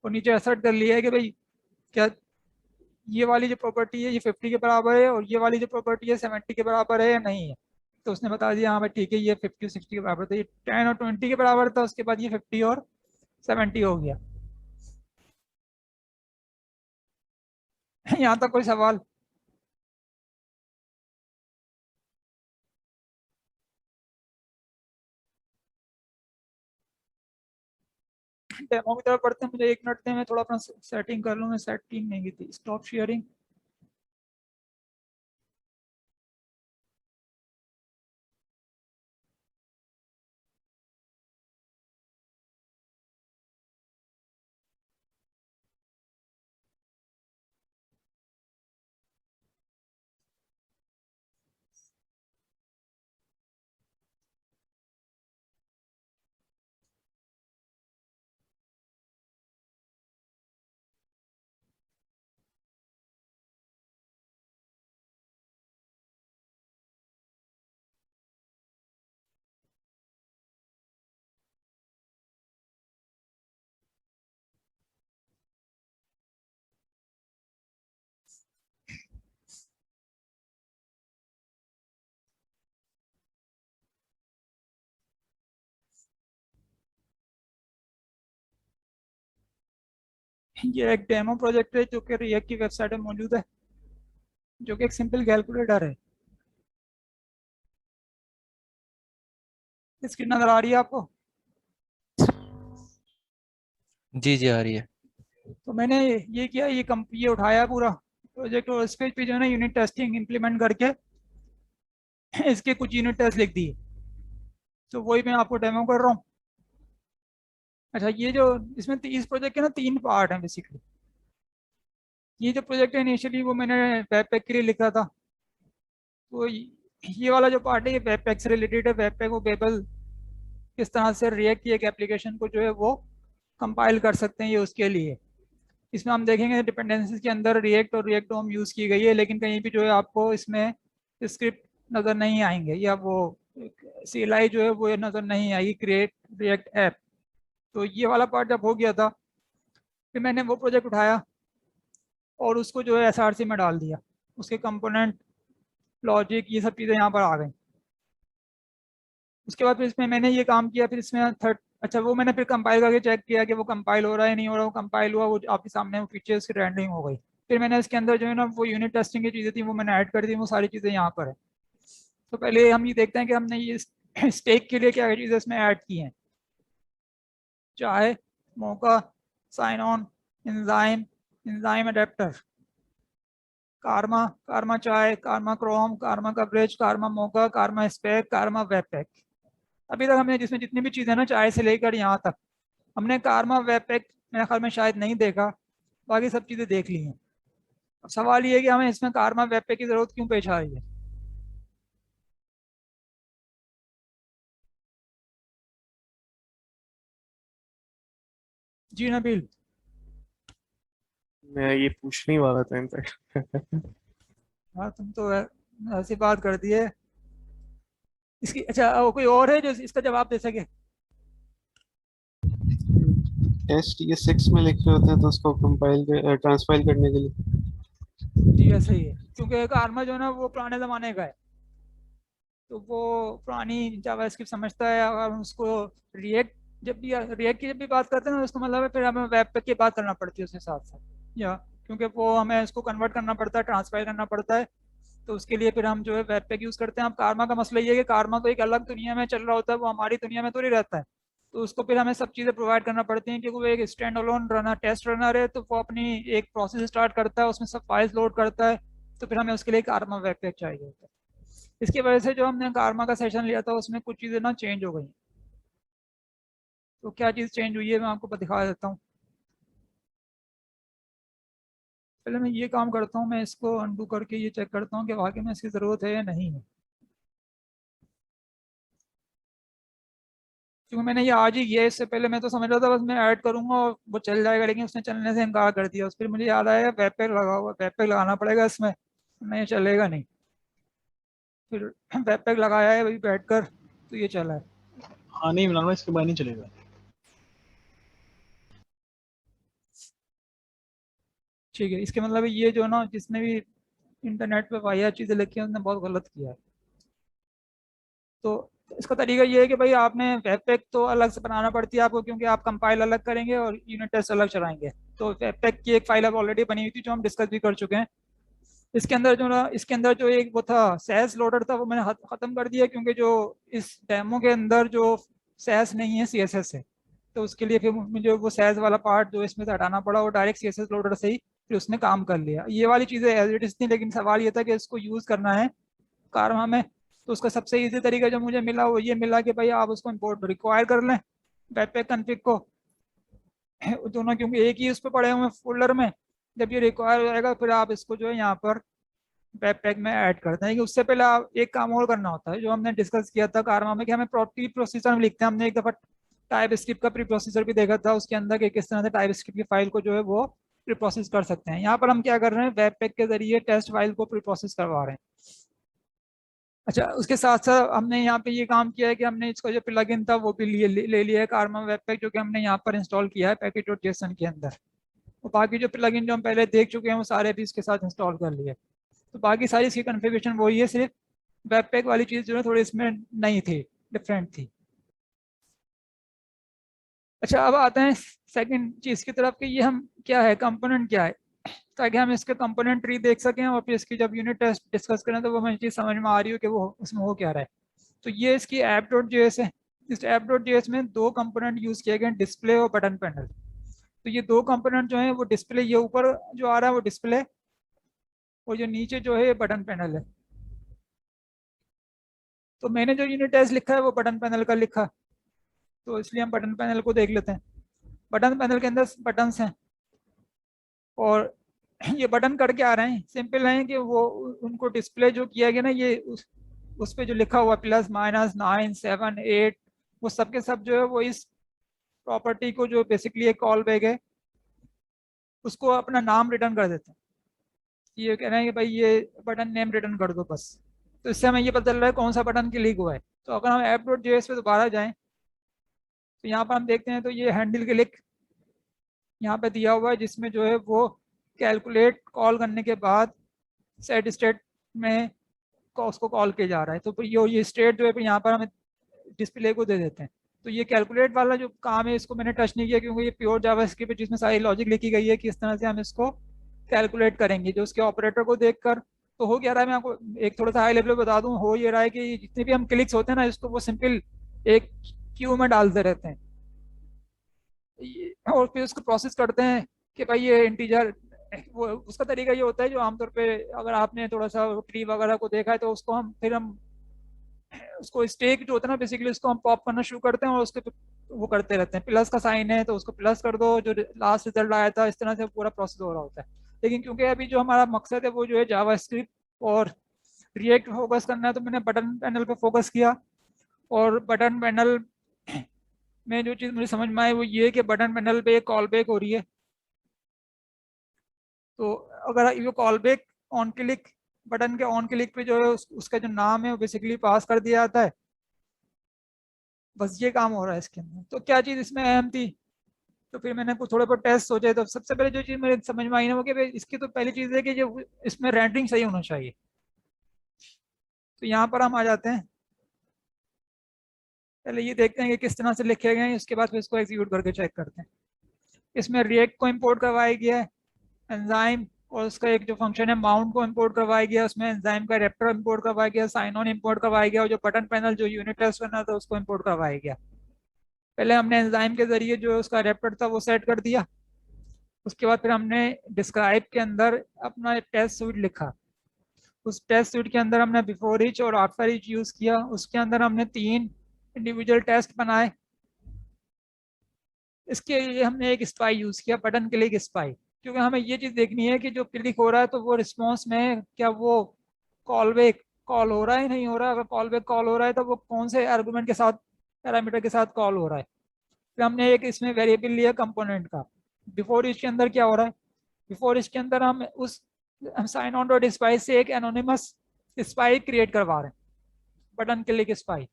और नीचे असर्ट कर लिया है कि भाई क्या ये वाली जो प्रॉपर्टी है ये 50 के बराबर है, और ये वाली जो प्रॉपर्टी है 70 के बराबर है या नहीं है? तो उसने बता दिया हाँ भाई ठीक है, ये 50 और 60 के बराबर था, ये 10 और 20 के बराबर था, उसके बाद ये 50 और 70 हो गया। यहाँ तक कोई सवाल? डेमो की तरफ पढ़ते हैं, मुझे 1 मिनट दें, मैं थोड़ा अपना सेटिंग कर लूँ। मैं सेटिंग नहीं की थी, स्टॉप शेयरिंग। ये एक डेमो प्रोजेक्ट है जो कि रिएक्ट की वेबसाइट में मौजूद है, जो कि एक सिंपल कैलकुलेटर है। इसकी नजर आ रही है आपको? जी जी आ रही है। तो मैंने ये किया, ये उठाया पूरा प्रोजेक्ट और इस पे जो है ना यूनिट टेस्टिंग इंप्लीमेंट करके इसके कुछ यूनिट टेस्ट लिख दिए। तो वही मैं आपको डेमो कर रहा हूँ। अच्छा, ये जो इसमें इस प्रोजेक्ट के ना 3 पार्ट हैं बेसिकली। ये जो प्रोजेक्ट है इनिशियली वो मैंने वेब पैक के लिए लिखा था। तो ये वाला जो पार्ट है ये वेब पैक से रिलेटेड है। वेब पैक वो बेबल किस तरह से रिएक्ट की एक एप्लीकेशन को जो है वो कंपाइल कर सकते हैं, ये उसके लिए। इसमें हम देखेंगे डिपेंडेंसीज के अंदर रिएक्ट और रिएक्ट डोम यूज़ की गई है, लेकिन कहीं भी जो है आपको इसमें स्क्रिप्ट नज़र नहीं आएंगे, या वो CLI जो है वो नज़र नहीं आई, क्रिएट रिएक्ट ऐप। तो ये वाला पार्ट जब हो गया था, फिर मैंने वो प्रोजेक्ट उठाया और उसको जो है SRC में डाल दिया। उसके कंपोनेंट, लॉजिक, ये सब चीज़ें यहाँ पर आ गई। उसके बाद फिर इसमें मैंने ये काम किया। फिर इसमें थर्ड, अच्छा वो मैंने फिर कंपाइल करके चेक किया कि वो कंपाइल हो रहा है नहीं हो रहा। वो कंपाइल हुआ, वो आपके सामने वो फीचर्स की रेंडरिंग हो गई। फिर मैंने इसके अंदर जो है ना वो यूनिट टेस्टिंग की चीज़ें थी वो मैंने ऐड कर दी। वो सारी चीज़ें यहाँ पर है। तो पहले हम ये देखते हैं कि हमने ये स्टेक के लिए क्या चीज़ें इसमें ऐड की हैं। चाहे, Mocha, Sinon, Enzyme, Enzyme adapter, Karma, Karma चाय, कारमा क्रोम, कारमा कवरेज, कारमा मौका, कारमा स्पेक, कारमा वेब पैक। अभी तक हमने जिसमें जितनी भी चीज़ें ना चाय से लेकर यहाँ तक, हमने कारमा वेब पैक मेरे ख्याल में शायद नहीं देखा। बाकी सब चीज़ें देख ली हैं। अब सवाल ये है कि हमें इसमें कारमा वेब पैक की ज़रूरत क्यों पेश आ रही है। जी नबील। मैं ये पूछने ही वाला था इनफैक्ट। हाँ, तुम तो ऐसी बात कर दी है इसकी। अच्छा, कोई और है जो इसका जवाब दे सके? टेस्ट ये 6 में लिखे होते हैं तो उसको कंपाइल ट्रांसफाइल करने के लिए। जी ऐसा ही है, क्योंकि कारमा जो है ना वो पुराने ज़माने का है। तो वो पुरानी जावास्क्रिप्ट समझता है। और उसको रिएक्ट रिएक्ट की जब भी बात करते हैं ना, उसको मतलब है फिर हमें वेब पैक की बात करना पड़ती है उसके साथ साथ, या क्योंकि वो हमें इसको कन्वर्ट करना पड़ता है, ट्रांसफाइल करना पड़ता है। तो उसके लिए फिर हम जो है वेब पैक यूज़ करते हैं। अब कारमा का मसला ये है कि कारमा तो एक अलग दुनिया में चल रहा होता है, वो हमारी दुनिया में तो नहीं रहता है। तो उसको फिर हमें सब चीज़ें प्रोवाइड करना पड़ती हैं, क्योंकि वो एक stand alone runner, test runner है। तो वो अपनी एक प्रोसेस स्टार्ट करता है, उसमें सब फाइल्स लोड करता है। तो फिर हमें उसके लिए कारमा वेब पैक चाहिए होता है। इसकी वजह से जो हमने कारमा का सेशन लिया था उसमें कुछ चीज़ें ना चेंज हो गई। तो क्या चीज़ चेंज हुई है मैं आपको दिखा देता हूँ। पहले मैं ये काम करता हूँ, मैं इसको अनडू करके ये चेक करता हूँ कि वाकई में इसकी ज़रूरत है या नहीं है। क्योंकि मैंने ये आज ही किया, इससे पहले मैं तो समझ रहा था बस मैं ऐड करूंगा और वो चल जाएगा, लेकिन उसने चलने से इनकार कर दिया। फिर मुझे याद आया वेब पैक लगा हुआ, वेब पैक लगाना पड़ेगा इसमें, नहीं चलेगा नहीं। फिर वेब पैक लगाया है अभी बैठ कर, तो ये चला है। हाँ नहीं इमरान भाई, इसके बाद नहीं चलेगा। ठीक है, इसके मतलब ये जो ना जिसने भी इंटरनेट पे वाहिया चीज़ें लिखी हैं उसने बहुत गलत किया है। तो इसका तरीका ये है कि भाई आपने वेब पैक तो अलग से बनाना पड़ती है आपको, क्योंकि आप कंपाइल अलग करेंगे और यूनिट टेस्ट अलग चलाएंगे। तो वेब पैक की एक फाइल अब ऑलरेडी बनी हुई थी जो हम डिस्कस भी कर चुके हैं। इसके अंदर जो एक वो था सैस लोडर था, वो मैंने ख़त्म कर दिया, क्योंकि जो इस डेमो के अंदर जो सैस नहीं है CSS है। तो उसके लिए फिर मुझे वो सैस वाला पार्ट जो इसमें से हटाना पड़ा, वो डायरेक्ट CSS लोडर से ही फिर उसने काम कर लिया। ये वाली चीज़ें एज इट इज़ थी, लेकिन सवाल ये था कि इसको यूज़ करना है कारमा में। तो उसका सबसे ईजी तरीका जो मुझे मिला वो ये मिला कि भाई आप उसको इम्पोर्ट रिक्वायर कर लें वेब पैक कन्फिग को, दोनों, क्योंकि एक ही उस पर पड़े हुए फोल्डर में। जब ये रिक्वायर हो जाएगा फिर आप इसको जो है यहाँ पर वेब पैक में ऐड करते हैं। कि उससे पहले आप एक काम और करना होता है जो हमने डिस्कस किया था कारमा में, कि हमें प्री प्रोसीजर में लिखते हैं। हमने एक दफ़ा टाइप स्क्रिप्ट का प्री प्रोसीजर भी देखा था उसके अंदर, कि किस तरह से टाइप स्क्रिप्ट की फाइल को जो है वो प्री प्रोसेस कर सकते हैं। यहाँ पर हम क्या कर रहे हैं, वेब पैक के जरिए टेस्ट फाइल को प्री प्रोसेस करवा रहे हैं। अच्छा, उसके साथ साथ हमने यहाँ पे ये काम किया है कि हमने इसका जो प्लगइन था वो भी ले लिया है कारमा वेब पैक, जो कि हमने यहाँ पर इंस्टॉल किया है पैकेज डॉट जेसन के अंदर। तो बाकी जो प्लगइन जो हम पहले देख चुके हैं वो सारे भी इसके साथ इंस्टॉल कर लिए। तो बाकी सारी इसकी कन्फिगरेशन वही है, सिर्फ वेब पैक वाली चीज़ जो है थोड़ी इसमें नहीं थी, डिफरेंट थी। अच्छा, अब आते हैं सेकंड चीज़ की तरफ कि ये हम क्या है, कंपोनेंट क्या है, ताकि हम इसके कंपोनेंट ट्री देख सकें और फिर इसकी जब यूनिट टेस्ट डिस्कस करें तो वो हमें चीज़ समझ में आ रही हो कि वो उसमें हो क्या रहा है। तो ये इसकी app.js है। इस app.js में दो कंपोनेंट यूज़ किए गए हैं, डिस्प्ले और बटन पैनल। तो ये दो कंपोनेंट जो हैं वो डिस्प्ले, ये ऊपर जो आ रहा है वो डिस्प्ले, और जो नीचे जो है बटन पैनल है। तो मैंने जो यूनिट टेस्ट लिखा है वो बटन पैनल का लिखा, तो इसलिए हम बटन पैनल को देख लेते हैं। बटन पैनल के अंदर बटन्स हैं, और ये बटन करके आ रहे हैं, सिंपल है कि वो उनको डिस्प्ले जो किया गया ना, ये उस पे जो लिखा हुआ प्लस माइनस 9 7 8, वो सब के सब जो है वो इस प्रॉपर्टी को जो बेसिकली एक कॉल बैक है उसको अपना नाम रिटर्न कर देते हैं। ये कह रहे हैं कि भाई ये बटन नेम रिटर्न कर दो बस। तो इससे हमें ये पता चल रहा है कौन सा बटन क्लिक हुआ है। तो अगर हम app.js पे दोबारा जाएं तो यहाँ पर हम देखते हैं तो ये हैंडल क्लिक यहाँ पे दिया हुआ है, जिसमें जो है वो कैलकुलेट कॉल करने के बाद सेट स्टेट में उसको कॉल किया जा रहा है। तो ये स्टेट जो है यहाँ पर हमें डिस्प्ले को दे देते हैं। तो ये कैलकुलेट वाला जो काम है इसको मैंने टच नहीं किया, क्योंकि ये प्योर जावास्क्रिप्ट है जिसमें सारी लॉजिक लिखी गई है कि इस तरह से हम इसको कैलकुलेट करेंगे। जो उसके ऑपरेटर को देखकर तो हो क्या रहा है, मैं आपको एक थोड़ा सा हाई लेवल बता दूं। हो ये रहा है कि जितने भी हम क्लिक्स होते हैं ना, इसको वो सिंपल एक क्यू में डालते रहते हैं, और फिर उसको प्रोसेस करते हैं कि भाई ये इंटीजर। वो उसका तरीका ये होता है जो आमतौर पे अगर आपने थोड़ा सा ट्री वगैरह को देखा है तो उसको हम उसको स्टेक जो होता है ना, बेसिकली उसको हम पॉप करना शुरू करते हैं और उसके वो करते रहते हैं। प्लस का साइन है तो उसको प्लस कर दो, जो लास्ट रिजल्ट आया था, इस तरह से पूरा प्रोसेस हो रहा होता है। लेकिन क्योंकि अभी जो हमारा मकसद है वो जो है जावास्क्रिप्ट और रिएक्ट फोकस करना है, तो मैंने बटन पैनल पे फोकस किया। और बटन पैनल में जो चीज़ मुझे समझ में आई वो ये कि बटन पैनल पे एक कॉल बैक हो रही है। तो अगर ये call back on click, button के ऑन क्लिक पे जो है उसका जो नाम है वो बेसिकली पास कर दिया जाता है। बस ये काम हो रहा है इसके अंदर। तो क्या चीज़ इसमें अहम थी, तो फिर मैंने कुछ थोड़े बहुत टेस्ट सोचे। तो सबसे पहले जो चीज़ मेरे समझ में आई ना वो कि इसकी तो पहली चीज़ है कि जो इसमें रेंडरिंग सही होना चाहिए। तो यहाँ पर हम आ जाते हैं, पहले ये देखते हैं कि किस तरह से लिखे गए हैं, उसके बाद फिर इसको एग्जीक्यूट करके चेक करते हैं। इसमें रिएक्ट को इम्पोर्ट करवाया गया है, एंजाइम और उसका एक जो फंक्शन है माउंट को इम्पोर्ट करवाया गया, उसमें एंजाइम का रेप्टर इम्पोर्ट करवाया गया, साइन ऑन इम्पोर्ट करवाया गया, और जो बटन पैनल जो यूनिट टेस्ट करना था उसको इम्पोर्ट करवाया गया। पहले हमने एंजाइम के जरिए जो उसका रेप्टर था वो सेट कर दिया। उसके बाद फिर हमने डिस्क्राइब के अंदर अपना टेस्ट सूट लिखा। उस टेस्ट सूट के अंदर हमने बिफोर ईच और आफ्टर ईच यूज़ किया। उसके अंदर हमने 3 इंडिविजुअल टेस्ट बनाए। इसके लिए हमने एक स्पाई यूज़ किया, बटन क्लिक स्पाई, क्योंकि हमें ये चीज़ देखनी है कि जो क्लिक हो रहा है तो वो रिस्पॉन्स में क्या वो कॉल बैक कॉल हो रहा है नहीं हो रहा है। अगर कॉल बैक कॉल हो रहा है तो वो कौन से आर्गुमेंट के साथ, पैरामीटर के साथ कॉल हो रहा है। फिर हमने एक इसमें वेरिएबल लिया कंपोनेंट का। बिफोर ईच के अंदर क्या हो रहा है, बिफोर ईच के अंदर हम साइन ऑन डॉट स्पाई से एक एनोनिमस स्पाई क्रिएट करवा रहे हैं, बटन क्लिक स्पाई।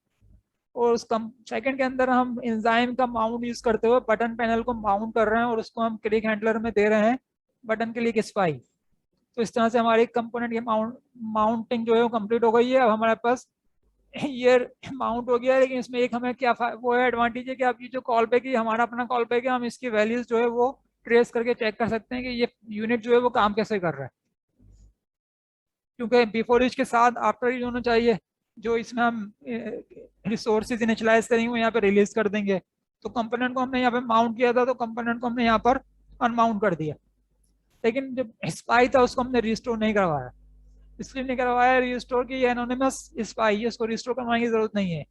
और उस सेकंड के अंदर हम एंजाइम का माउंट यूज करते हुए बटन पैनल को माउंट कर रहे हैं और उसको हम क्लिक हैंडलर में दे रहे हैं बटन क्लिक स्पाई। तो इस तरह से हमारी कंपोनेंट की माउंटिंग जो है वो कंप्लीट हो गई है। अब हमारे पास ये माउंट हो गया है, लेकिन इसमें एक हमें क्या वो है एडवांटेज है कि आप ये जो कॉल बैक है हमारा अपना कॉल बैक है, हम इसकी वैल्यूज जो है वो ट्रेस करके चेक कर सकते हैं कि ये यूनिट जो है वो काम कैसे कर रहा है। क्योंकि बिफोर ईच के साथ आफ्टर ईच होना चाहिए। जो इसमें हम रिसोर्सेज इनिशियलाइज करेंगे यहाँ पे रिलीज कर देंगे। तो कंपोनेंट को हमने यहाँ पे माउंट किया था, तो कंपोनेंट को हमने यहाँ पर अनमाउंट कर दिया। लेकिन जो स्पाई था उसको हमने रिस्टोर नहीं करवाया। इसलिए नहीं करवाया रिस्टोर की, ये एनोनिमस स्पाई है, उसको रिस्टोर करवाने की जरूरत नहीं है।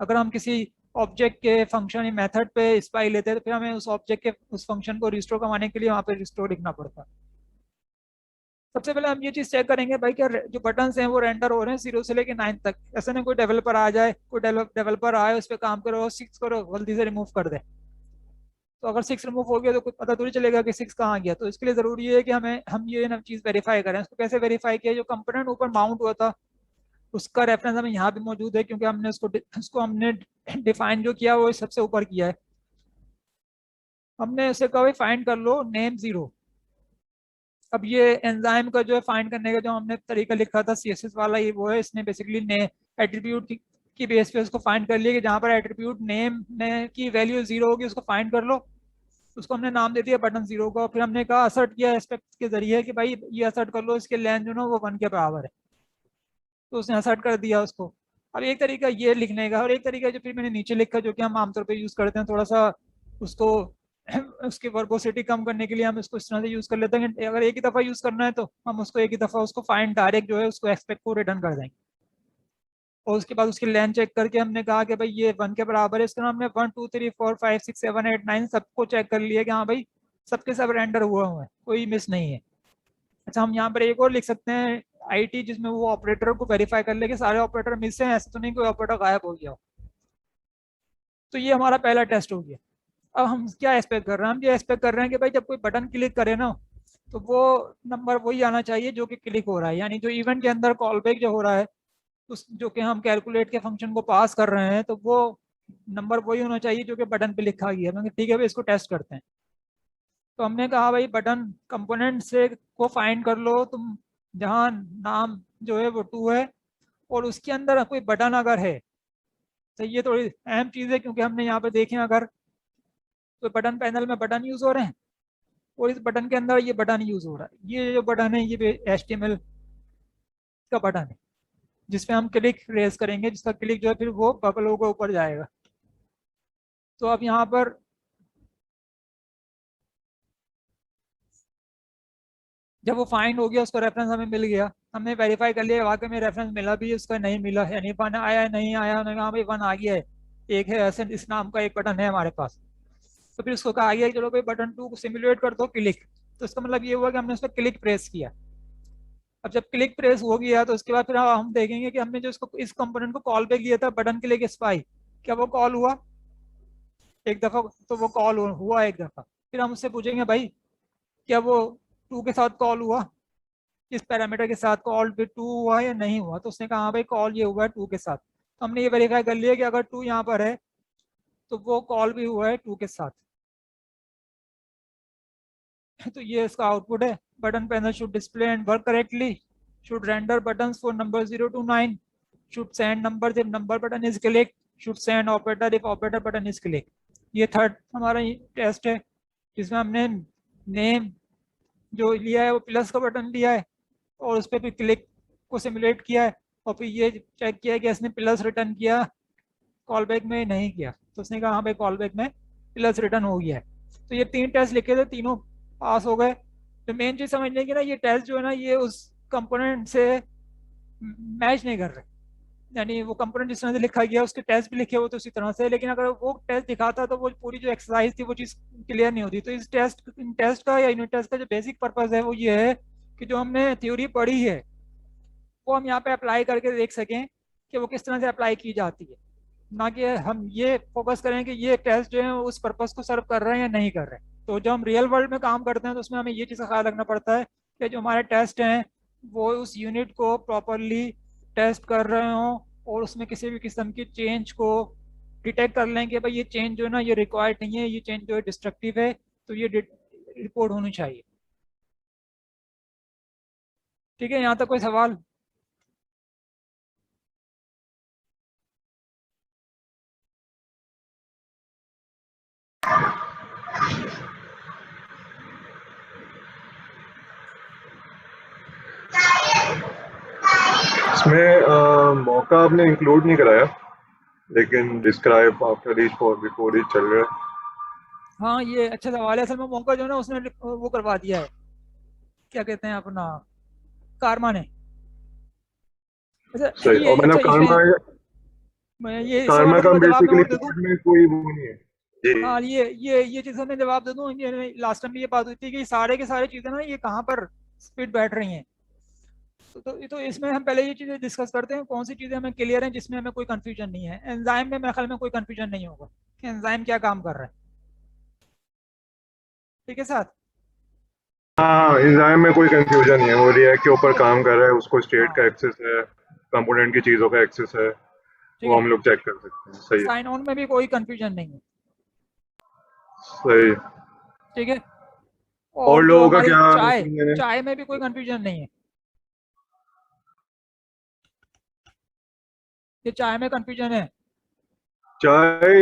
अगर हम किसी ऑब्जेक्ट के फंक्शन या मेथड पे स्पाई लेते हैं तो फिर हमें उस ऑब्जेक्ट के उस फंक्शन को रिस्टोर करवाने के लिए वहाँ पे रिस्टोर लिखना पड़ता है। सबसे पहले हम ये चीज चेक करेंगे भाई क्या जो बटन्स हैं वो रेंडर हो रहे हैं 0 से लेके 9 तक। ऐसा नहीं कोई डेवलपर आ जाए, कोई डेवलपर आए उस पर काम करो 6 करो जल्दी से रिमूव कर दे। तो अगर 6 रिमूव हो गया तो कुछ पता थोड़ी चलेगा कि 6 कहाँ गया। तो इसके लिए जरूरी है कि हम ये ना चीज वेरीफाई करें। उसको कैसे वेरीफाई किया, जो कंपोनेंट ऊपर माउंट हुआ था उसका रेफरेंस हमें यहाँ भी मौजूद है, क्योंकि हमने उसको हमने डिफाइन जो किया वो सबसे ऊपर किया है। हमने उसे कहा भाई फाइंड कर लो नेम 0। अब ये एंजाइम का जो है फाइंड करने का जो हमने तरीका लिखा था CSS वाला, ये वो है। इसने बेसिकली एट्रीब्यूट की बेस पे उसको फाइंड कर लिया कि जहाँ पर एट्रीब्यूट नेम की वैल्यू 0 होगी उसको फाइंड कर लो। उसको हमने नाम दे दिया बटन 0 का, और फिर हमने कहा असर्ट किया एस्पेक्ट के जरिए कि भाई ये असर्ट कर लो इसके लेंथ जो ना वो 1 के बराबर है, तो उसने असर्ट कर दिया उसको। अब एक तरीका ये लिखने का, और एक तरीका जो फिर मैंने नीचे लिखा जो कि हम आमतौर पर यूज़ करते हैं थोड़ा सा उसको उसकी वर्बोसिटी कम करने के लिए, हम इसको इस तरह से यूज़ कर लेते हैं कि अगर एक ही दफ़ा यूज़ करना है तो हम उसको एक ही दफ़ा उसको फाइंड डायरेक्ट जो है उसको एक्सपेक्ट को रिटर्न कर देंगे, और उसके बाद उसकी लेंथ चेक करके हमने कहा कि भाई ये 1 के बराबर है। इस तरह हमने 1 2 3 4 5 6 7 8 9 सबको चेक कर लिया कि हाँ भाई सबके सब रेंडर हुए हुए हैं, कोई मिस नहीं है। अच्छा, हम यहाँ पर एक और लिख सकते हैं आईटी, जिसमें वो ऑपरेटर को वेरीफाई कर ले कि सारे ऑपरेटर मिस हैं, ऐसे तो नहीं कोई ऑपरेटर गायब हो गया हो। तो ये हमारा पहला टेस्ट हो गया। अब हम क्या एक्सपेक्ट कर रहे हैं, हम ये एक्सपेक्ट कर रहे हैं कि भाई जब कोई बटन क्लिक करे ना तो वो नंबर वही आना चाहिए जो कि क्लिक हो रहा है, यानी जो इवेंट के अंदर कॉल बैक जो हो रहा है उस जो कि हम कैलकुलेट के फंक्शन को पास कर रहे हैं, तो वो नंबर वही होना चाहिए जो कि बटन पे लिखा गया है। मैंने ठीक है भाई इसको टेस्ट करते हैं। तो हमने कहा भाई बटन कंपोनेंट से को फाइंड कर लो तुम, जहाँ नाम जो है वो 2 है और उसके अंदर कोई बटन अगर है, तो ये थोड़ी अहम चीज़ है क्योंकि हमने यहाँ पे देखें अगर तो बटन पैनल में बटन यूज़ हो रहे हैं और इस बटन के अंदर ये बटन यूज़ हो रहा है, ये जो बटन है ये HTML का बटन है जिसपे हम क्लिक रेज करेंगे, जिसका क्लिक जो है फिर वो बबल होगा ऊपर जाएगा। तो अब यहाँ पर जब वो फाइंड हो गया उसका रेफरेंस हमें मिल गया, हमने वेरीफाई कर लिया वाकई में रेफरेंस मिला भी, उसका नहीं मिला यानी 1 आया नहीं आया, उन्होंने कहा भाई 1 आ गया है, एक है ऐसे इस नाम का एक बटन है हमारे पास। तो फिर उसको कहा गया चलो भाई बटन 2 को सिमुलेट कर दो क्लिक। तो इसका मतलब ये हुआ कि हमने उस पर क्लिक प्रेस किया। अब जब क्लिक प्रेस हो गया तो उसके बाद फिर हम देखेंगे कि हमने जो इसको इस कंपोनेंट को कॉल बैक किया था बटन के लिए स्पाई, क्या वो कॉल हुआ एक दफ़ा? तो वो कॉल हुआ एक दफ़ा। फिर हम उससे पूछेंगे भाई क्या वो 2 के साथ कॉल हुआ, इस पैरामीटर के साथ कॉल भी 2 हुआ या नहीं हुआ? तो उसने कहा हाँ भाई कॉल ये हुआ है 2 के साथ। तो हमने ये वेरीफाई कर लिया कि अगर 2 यहाँ पर है तो वो कॉल भी हुआ है 2 के साथ। तो ये इसका आउटपुट है, button panel should display and work correctly, should render buttons for number 0 to 9, should send numbers if number button is clicked, should send operator if operator button is clicked। ये थर्ड हमारा test है जिसमें हमने name जो लिया है वो plus का बटन लिया है और उस पर भी क्लिक को सिमुलेट किया है और फिर ये चेक किया कि इसने प्लस रिटर्न किया, कॉल बैक में नहीं किया। तो उसने कहा हाँ भाई कॉल बैक में प्लस रिटर्न हो गया है। तो ये 3 टेस्ट लिखे थे, तीनों पास हो गए। तो मेन चीज़ समझने की ना ये टेस्ट जो है ना ये उस कंपोनेंट से मैच नहीं कर रहे, यानी वो कंपोनेंट जिस तरह से लिखा गया उसके टेस्ट भी लिखे हुए तो उसी तरह से, लेकिन अगर वो टेस्ट दिखाता तो वो पूरी जो एक्सरसाइज थी वो चीज़ क्लियर नहीं होती। तो इस टेस्ट का या यूनिट टेस्ट का जो बेसिक पर्पज़ है वो ये है कि जो हमने थ्योरी पढ़ी है वो हम यहाँ पे अप्लाई करके देख सकें कि वो किस तरह से अप्लाई की जाती है, ना कि हम ये फोकस करें कि ये टेस्ट जो है उस पर्पज़ को सर्व कर रहे हैं या नहीं कर रहे हैं। तो जब हम रियल वर्ल्ड में काम करते हैं तो उसमें हमें ये चीज़ का ख्याल रखना पड़ता है कि जो हमारे टेस्ट हैं वो उस यूनिट को प्रॉपरली टेस्ट कर रहे हों और उसमें किसी भी किस्म की चेंज को डिटेक्ट कर लें कि भाई ये चेंज जो है ना ये रिक्वायर्ड नहीं है, ये चेंज जो है डिस्ट्रक्टिव है, तो ये रिपोर्ट होनी चाहिए। ठीक है, यहाँ तक कोई सवाल? इसमें मौका आपने इंक्लूड नहीं कराया, लेकिन describe after each for before each चल रहा है। हाँ ये अच्छा सवाल है। असल में मौका जो है ना उसने वो करवा दिया है, क्या कहते हैं अपना कारमा ने। अच्छा सही, और मतलब कारमा मैं ये कारमा सवाल का का जवाब मैं बेसिकली और दे दूं। कोड में कोई वो नहीं है जी। हाँ ये चीज़ मैं जवाब दे दूं। ये लास्ट टाइम भी ये बात हुई थी कि सारे के सारे चीज़ें ना ये कहाँ पर स्पीड बैठ रही हैं। तो इसमें हम पहले ये चीज़ें डिस्कस करते हैं कौन सी चीज़ें हमें क्लियर हैं जिसमें हमें कोई कंफ्यूजन नहीं है। एंजाइम में मेरे ख्याल में कोई कंफ्यूजन नहीं होगा कि एंजाइम क्या काम कर रहा है। ठीक है साथ? हाँ, एंजाइम में कोई कंफ्यूजन नहीं है, वो रिएक्ट के ऊपर काम कर रहा है, उसको स्टेट हाँ का एक्सेस है, कंपोनेंट की चीज़ों का एक्सेस है, ठीक वो है। हम लोग चेक कर सकते हैं। सही है, साइन ऑन में भी कोई कंफ्यूजन नहीं है। सही। ठीक है, और और जो लोगों का हमारी क्या चाय ओपिनियन है? चाय में भी कोई कंफ्यूजन नहीं है। ये चाय में कंफ्यूजन है। चाय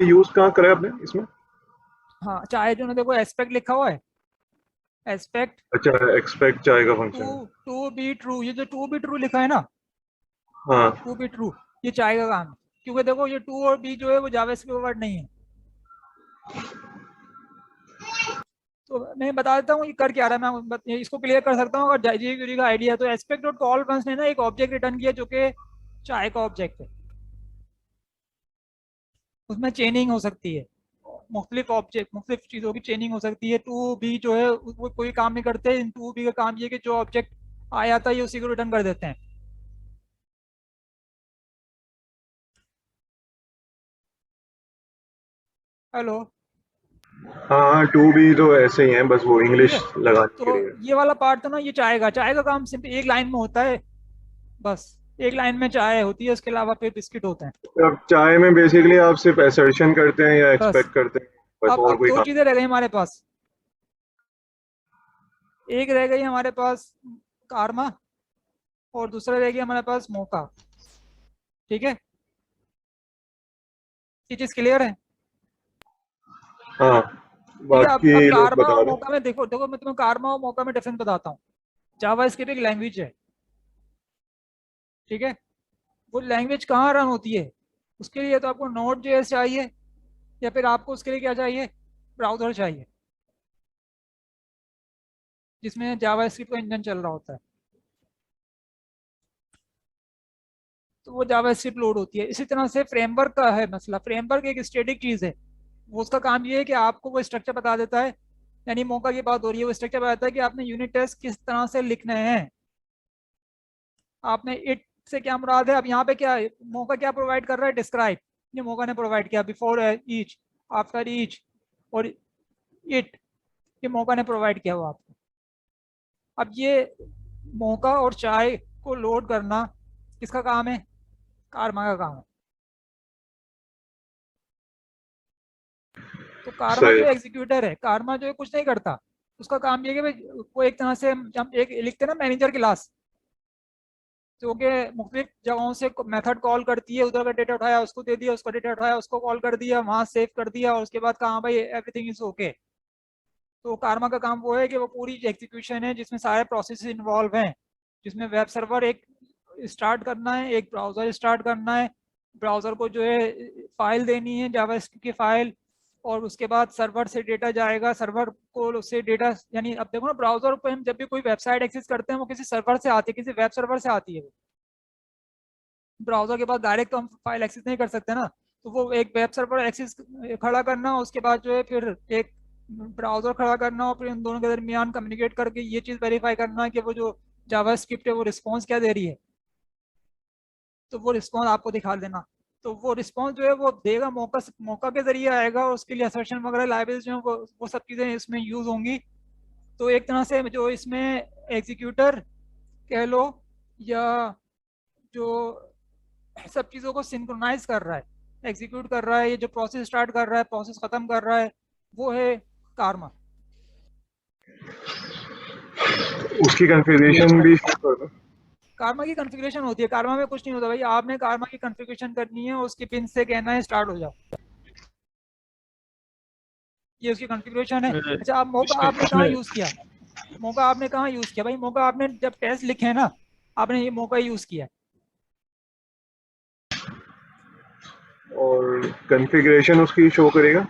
यूज कहाँ करा है आपने इसमें? हाँ चाहे जो ना देखो एस्पेक्ट लिखा हुआ है, एस्पेक्ट अच्छा, एक्सपेक्ट चाहे का फंक्शन टू है। टू बी ट्रू, ये जो टू बी ट्रू लिखा है ना, हाँ टू बी ट्रू, ये चाहे का काम है। क्योंकि देखो ये टू और बी जो है वो जावास्क्रिप्ट वर्ड नहीं है। तो मैं बता देता हूँ ये कर क्या रहा है, इसको क्लियर कर सकता हूँ अगर jQuery का आइडिया। तो एस्पेक्ट डॉट कॉल ने ना एक ऑब्जेक्ट रिटर्न किया जो कि चाहे का ऑब्जेक्ट है। उसमें चेनिंग हो सकती है, मुख्तलिफ ऑब्जेक्ट मुख्तलिफ चीज़ों की चेनिंग हो सकती है। टू बी जो है वो कोई काम नहीं करते, इन टू बी का काम ये कि जो ऑब्जेक्ट आया था ये उसी को रिटर्न कर देते हैं। हेलो, हाँ, टू भी तो ऐसे ही है, बस वो ठीक इंग्लिश है। लगाने के तो लिए। ये वाला पार्ट तो ना ये चाय का काम सिर्फ एक लाइन में होता है, बस एक लाइन में चाय होती है, उसके अलावा फिर बिस्किट होते हैं। अब चाय में बेसिकली आप सिर्फ असर्शन करते हैं या बस एक्सपेक्ट करते हैं, बस, और अब कोई दो काम? चीजें रह गई हमारे पास। एक रह गई हमारे पास कारमा और दूसरा रह गया हमारे पास मौका। ठीक है, ये चीज क्लियर है? हाँ, ठीक है, अब बाकी लोग कारमा बता और रहे हैं। मौका में देखो देखो मैं तुम्हें कारमा और मौका में डिफरेंस बताता हूँ। जावास्क्रिप्ट एक लैंग्वेज है, ठीक है। वो लैंग्वेज कहाँ रन होती है, उसके लिए तो आपको नोड जेएस चाहिए, या फिर आपको उसके लिए क्या चाहिए, ब्राउजर चाहिए जिसमें जावास्क्रिप्ट का इंजन चल रहा होता है। तो वो जावास्क्रिप्ट लोड होती है। इसी तरह से फ्रेमवर्क का है मसला। फ्रेमवर्क एक स्टैटिक चीज़ है, वो उसका काम ये है कि आपको वो स्ट्रक्चर बता देता है। यानी मौका की बात हो रही है, वो स्ट्रक्चर बताता है कि आपने यूनिट टेस्ट किस तरह से लिखने हैं। आपने इट से क्या मुराद है, अब यहाँ पे क्या है, मौका क्या प्रोवाइड कर रहा है, डिस्क्राइब। ये मौका ने प्रोवाइड किया, बिफोर ईच, आफ्टर ईच और इट, ये मौका ने प्रोवाइड किया हुआ आपको। अब ये मौका और चाय को लोड करना किसका काम है, कारमा का काम है। तो कारमा सही। जो एग्जीक्यूटर है, कारमा जो है कुछ नहीं करता। उसका काम ये है कि भाई वो एक तरह से हम एक लिखते हैं ना मैनेजर क्लास, जो कि मुख्तलिफ जगहों से मेथड कॉल करती है, उधर का डेटा उठाया उसको दे दिया, उसका डेटा उठाया उसको कॉल कर दिया, वहां सेव कर दिया और उसके बाद कहा भाई एवरीथिंग इज ओके। तो कारमा का काम वो है कि वो पूरी एग्जीक्यूशन है जिसमें सारे प्रोसेस इन्वॉल्व हैं, जिसमें वेब सर्वर एक स्टार्ट करना है, एक ब्राउज़र स्टार्ट करना है, ब्राउज़र को जो है फाइल देनी है जावास्क्रिप्ट की फाइल, और उसके बाद सर्वर से डेटा जाएगा, सर्वर को उससे डेटा, यानी अब देखो ना ब्राउज़र पे हम जब भी कोई वेबसाइट एक्सेस करते हैं वो किसी सर्वर से आती है, किसी वेब सर्वर से आती है। वो ब्राउज़र के पास डायरेक्ट तो हम फाइल एक्सेस नहीं कर सकते ना, तो वो एक वेब सर्वर एक्सेस खड़ा करना, उसके बाद जो है फिर एक ब्राउज़र खड़ा करना और फिर उन दोनों के दरमियान कम्युनिकेट करके ये चीज़ वेरीफाई करना कि वो जो जावास्क्रिप्ट है वो रिस्पॉन्स क्या दे रही है, तो वो रिस्पॉन्स आपको दिखा देना। तो वो रिस्पॉन्स जो है वो देगा, मौका के जरिए आएगा, और उसके लिए असर्शन वगैरह लाइब्रेरीज जो है वो सब चीज़ें इसमें यूज़ होंगी। तो एक तरह से जो इसमें एग्जीक्यूटर कह लो, या जो सब चीज़ों को सिंक्रोनाइज कर रहा है, एग्जीक्यूट कर रहा है, ये जो प्रोसेस स्टार्ट कर रहा है प्रोसेस ख़त्म कर रहा है, वो है कारमा। उसकी कॉन्फ़िगरेशन भी show कर दो। कारमा की कॉन्फ़िगरेशन होती है, कारमा में कुछ नहीं होता भाई, आपने कारमा की कॉन्फ़िगरेशन करनी है, उसके पिन से कहना है स्टार्ट हो जाओ, ये उसकी कॉन्फ़िगरेशन है। अच्छा, आप मौका आपने कहाँ यूज़ किया, मौका आपने कहाँ यूज़ किया भाई, मौका आपने जब टेस्ट लिखे हैं ना, आपने ये मौका यूज़ किया है। और कॉन्फ़िगरेशन उसकी शो करेगा,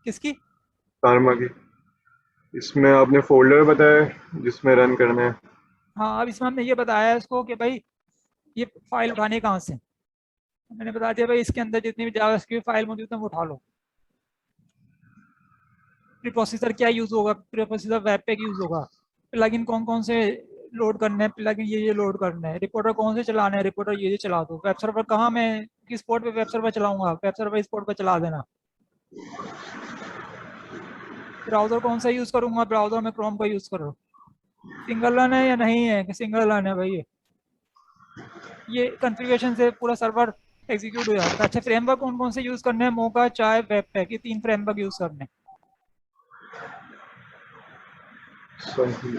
किसकी? कारमा की। इसमें आपने फोल्डर बताया जिसमें रन करना है। हाँ, अब इसमें हमने ये बताया है इसको कि भाई ये फाइल उठानी कहाँ से, मैंने बता दिया भाई इसके अंदर जितनी भी जावास्क्रिप्ट फाइल मौजूद है वो उठा लो। प्रीप्रोसेसर क्या यूज़ होगा, प्रीप्रोसेसर वेब पैक यूज़ होगा, प्लगइन कौन कौन से लोड करने हैं, प्लगइन ये लोड करना है, रिपोर्टर कौन से चलाना है, रिपोर्टर ये चला दो, वेब सर्वर कहाँ मैं किस पोर्ट पे वेब सर्वर चलाऊंगा, वेब सर्वर इस पोर्ट पे चला देना, ब्राउजर कौन सा यूज़ करूंगा, ब्राउजर में क्रोम का यूज़ करो, सिंगल रन है या नहीं है कि सिंगल रन है भाई, ये कॉन्फ़िगरेशन से पूरा सर्वर एग्जीक्यूट हो जाता है। अच्छा, फ्रेमवर्क कौन कौन से यूज़ करने हैं, मौका, चाय, वेब पैक, ये 3 फ्रेमवर्क यूज़ करने हैं। सही।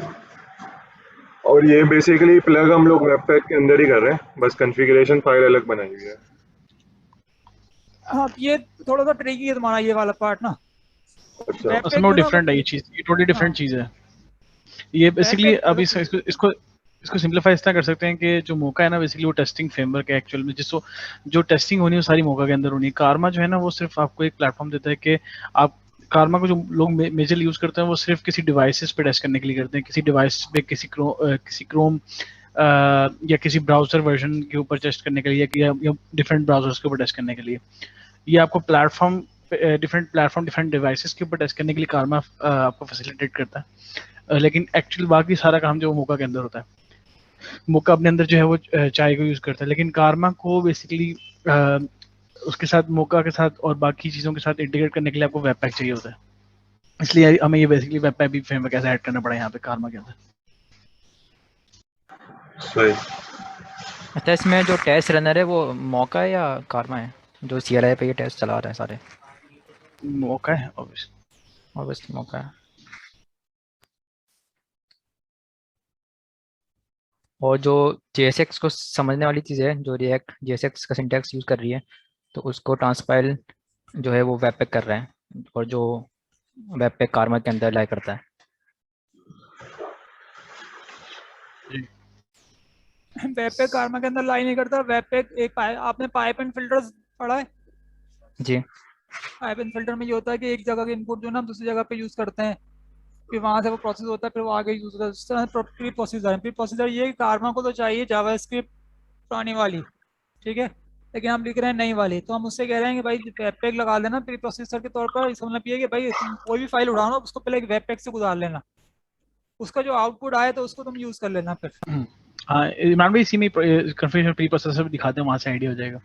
और ये बेसिकली प्लग हम लोग वेब पैक के अंदर ही कर रहे हैं, बस कॉन्फ़िगरेशन फाइल अलग बनाई हुई है। हाँ, ये थोड़ा सा ट्रिकी है तुम्हारा ये वाला पार्ट ना, अच्छा वेब असल में वो पेज जो ना डिफरेंट है, ये चीज, ये टोटली हाँ डिफरेंट चीज है ये वेब बेसिकली। पेज अभी अलग चीज है। इसको सिंपलीफाई इस तरह कर सकते हैं कि जो मौका है ना बेसिकली वो टेस्टिंग फ्रेमवर्क है एक्चुअल में, जिसको जो टेस्टिंग होनी है वो सारी मौका के अंदर होनी है। कारमा जो है ना वो सिर्फ आपको एक प्लेटफॉर्म देता है कि आप कारमा को जो लोग मेजर यूज करते हैं वो सिर्फ किसी डिवाइसेस पे टेस्ट करने के लिए करते हैं, किसी डिवाइस पे किसी क्रोम या किसी ब्राउजर वर्जन के ऊपर टेस्ट करने के लिए या डिफरेंट ब्राउजर्स के ऊपर टेस्ट करने के लिए। ये आपको डिफरेंट प्लेटफॉर्म डिफरेंट डिवाइसेस के ऊपर टेस्ट करने के लिए कारमा आपको फैसिलिटेट करता है। लेकिन एक्चुअल बाकी सारा काम जो मौका के अंदर होता है, मौका अपने अंदर जो है वो चाय को यूज करता है, लेकिन कारमा को बेसिकली उसके साथ मौका के साथ और बाकी चीज़ों के साथ इंटीग्रेट करने के लिए आपको वेब पैक चाहिए होता है। इसलिए हमें ये बेसिकली वेब पैक भी फ्रेमवर्क कैसे ऐड करना पड़ा यहाँ पे कारमा के अंदर। सही। अच्छा, इसमें जो टेस्ट रनर है वो मौका है या कारमा है जो CLI पे ये टेस्ट चला रहा है सारे? मौका है ऑब्वियसली मौका है। और जो JSX को समझने वाली चीज़ है, जो रिएक्ट JSX का सिंटैक्स यूज़ कर रही है, तो उसको ट्रांसपाइल जो है वो वेब पैक कर रहा है, और जो वेब पैक कारमा के अंदर लाई करता है। वेब पेज कारमा के अंदर लाई नहीं करता। वेब पेज एक आपने पाइप एंड फिल्टर्स पढ़ा है? जी। पाइप एंड फिल्टर में ये होता है कि एक जगह के इनपुट जो ना हम दूसरी जगह पे यूज करते हैं, फिर वहां से वो प्रोसेस होता है, फिर वो आगे यूज होता है। इस तरह प्री प्रोसीजर है। प्री प्रोसीजर ये कारमा को तो चाहिए जावास्क्रिप्ट पुरानी वाली, ठीक है, लेकिन हम लिख रहे हैं नई वाली, तो हम उससे कह रहे हैं कि भाई वेब पेज लगा लेना प्री प्रोसेसर के तौर पर। इसका मतलब ये है कि भाई तुम कोई भी फाइल उठाओ ना, उसको पहले एक वेब पेज से गुजार लेना, उसका जो आउटपुट आए तो उसको तुम यूज कर लेना फिर। हाँ, इमरान भाई इसी में कन्फिग्रेशन प्री प्रोसेसर भी दिखाते हैं, वहाँ से आइडिया हो जाएगा।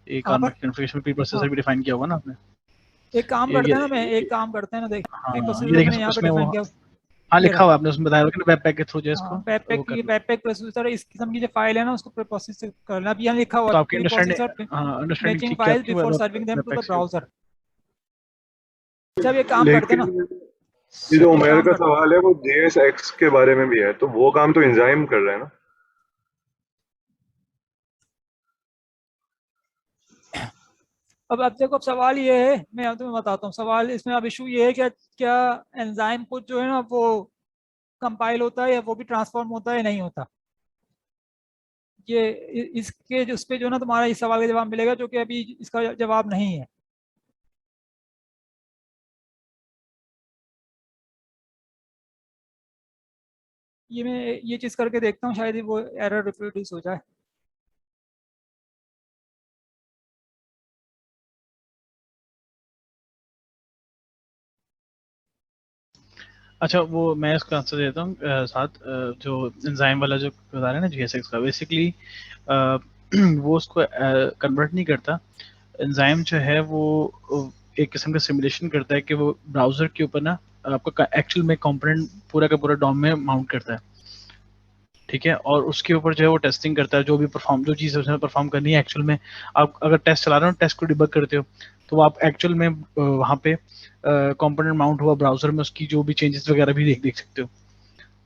एक कहाँ कारमा पर? की कन्फिग्रेशन प्री प्रोसेसर हाँ, भी डिफाइन किया होगा ना आपने। एक काम ये करते हैं ना, मैं एक काम करते हैं ना, देख प्री हाँ, ये प्रोसेसर देखिए मैंने यहाँ पे उसमें वो, डिफाइन किया। हाँ ये लिखा रहा। हुआ है आपने, उसमें बताया होगा कि वेब पैक के थ्रू जो है हाँ, इसको वो कर लो। वेब पेज प्रोसेसर इस किस्म की जो फाइल है ना उसको प्री प्रोसेस करना। अब यहाँ लिखा हुआ तो आपकी प्री प्रोसेसर अंडरस्टैंडिंग मैचिंग ठीक क्या फाइल थी before web serving them to pack the से? ब्राउजर। जब ये काम करते हैं लेकिन ना, ये जो ये उमेर काम का करते सवाल है वो JSX के बारे में भी है, तो वो काम तो एंजाइम कर रहा है ना। अब देखो, अब सवाल ये है, मैं अब तुम्हें बताता हूँ सवाल। इसमें अब इशू ये है कि क्या एंजाइम कुछ जो है ना वो कंपाइल होता है या वो भी ट्रांसफॉर्म होता है, नहीं होता। ये इसके उस पे जो ना तुम्हारा इस सवाल का जवाब मिलेगा, जो कि अभी इसका जवाब नहीं है। ये मैं ये चीज़ करके देखता हूँ, शायद ही वो एरर रिप्रोड्यूस हो जाए। अच्छा, वो मैं इसका आंसर देता हूँ जो एंजाइम वाला जो बता रहे हैं ना JSX का, बेसिकली वो उसको कन्वर्ट नहीं करता। एंजाइम जो है वो एक किस्म का सिमुलेशन करता है कि वो ब्राउजर के ऊपर ना आपका एक्चुअल में कंपोनेंट पूरा का पूरा डॉम में माउंट करता है, ठीक है, और उसके ऊपर जो है वो टेस्टिंग करता है, जो भी जो चीज़ उसने परफॉर्म करनी है एक्चुअल में। आप अगर टेस्ट चला रहे हो, टेस्ट को डिबग करते हो, तो वो आप एक्चुअल में वहाँ पे कंपोनेंट माउंट हुआ ब्राउजर में उसकी जो भी चेंजेस वगैरह भी देख देख सकते हो।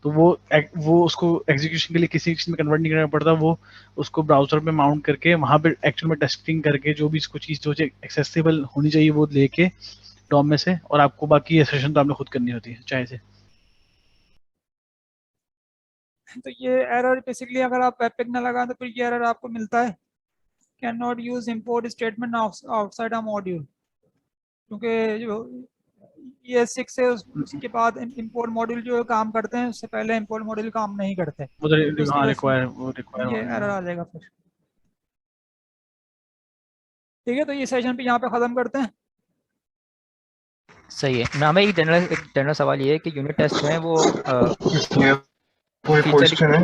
तो वो उसको एग्जीक्यूशन के लिए किसी चीज़ में कन्वर्ट नहीं करना पड़ता, वो उसको ब्राउजर में माउंट करके वहाँ पे एक्चुअल में टेस्टिंग करके जो भी इसको चीज़ जो एक्सेसिबल होनी चाहिए वो लेके डॉम में से, और आपको बाकी एसेशन तो आपने खुद करनी होती है चाहे से। तो ये एरर बेसिकली अगर आप वेब पेज ना लगाएं तो फिर ये एरर आपको मिलता है, can not use import statement outside a module, क्योंकि जो ये 6 है उसके बाद इम्पोर्ट मॉड्यूल जो काम करते हैं, उससे पहले इम्पोर्ट मॉड्यूल काम नहीं करते, तो उसकी हाँ, वजह से रिक्वायर ये एरर आ जाएगा फिर। ठीक है, तो ये सेशन पे यहाँ पे ख़त्म करते हैं। सही है ना। हमें एक जनरल सवाल ये है कि यूनिट टेस्ट जो है वो इसलिए कोई फीचर क्वेश्चन है?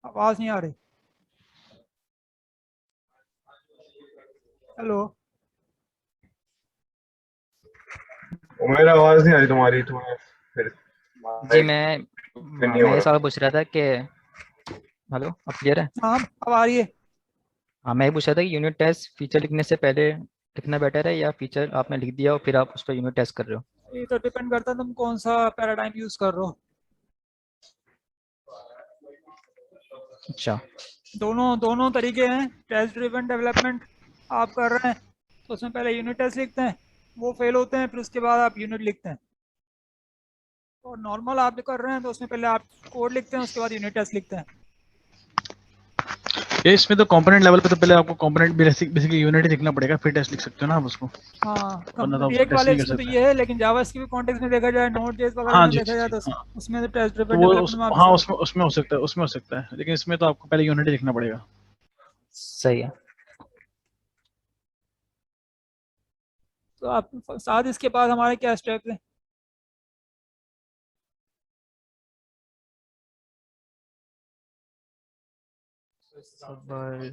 आवाज़ नहीं आ रही। हेलो, उमेर आवाज नहीं आ रही तुम्हारी, तुम्हें फिर जी मैं नहीं हो ये रहा। सवाल पूछ रहा था कि हेलो, अब क्लियर है? हाँ अब आ रही है। हाँ, मैं ये पूछ रहा था कि यूनिट टेस्ट फीचर लिखने से पहले लिखना बेटर है, या फीचर आपने लिख दिया और फिर आप उस पर यूनिट टेस्ट कर रहे हो? ये तो डिपेंड करता है तुम कौन सा पैराडाइम यूज़ कर रहे हो। अच्छा। दोनों दोनों तरीके हैं। टेस्ट ड्रिवन डेवलपमेंट आप कर रहे हैं तो उसमें पहले यूनिट टेस्ट लिखते हैं, वो फेल होते हैं, फिर उसके बाद आप यूनिट लिखते हैं। और नॉर्मल आप जो कर रहे हैं तो उसमें पहले आप कोड लिखते हैं, उसके बाद यूनिट टेस्ट लिखते हैं। ये इसमें तो कंपोनेंट लेवल पे तो पहले आपको कंपोनेंट बेसिकली यूनिट ही लिखना पड़ेगा, फिर टेस्ट लिख सकते हो ना आप उसको, हाँ, वरना तो आप रिएक्ट टेस्ट वाले नहीं कर इसमें तो सकते। ये है, लेकिन जावास्क्रिप्ट कॉन्टेक्स्ट में देखा जाए, नोड.जेएस वगैरह हाँ में जी देखा जी जाए जी, तो हाँ। उसमें तो टेस्ट तो ड्रिवन वो डेवलपमेंट में आप हाँ इसको उसमें हो सकता है, उसमें हो सकता है, लेकिन इसमें तो आपको पहले यूनिट ही लिखना पड़ेगा। सही है। तो आप साथ इसके बाद हमारे क्या स्टेप है? सात बार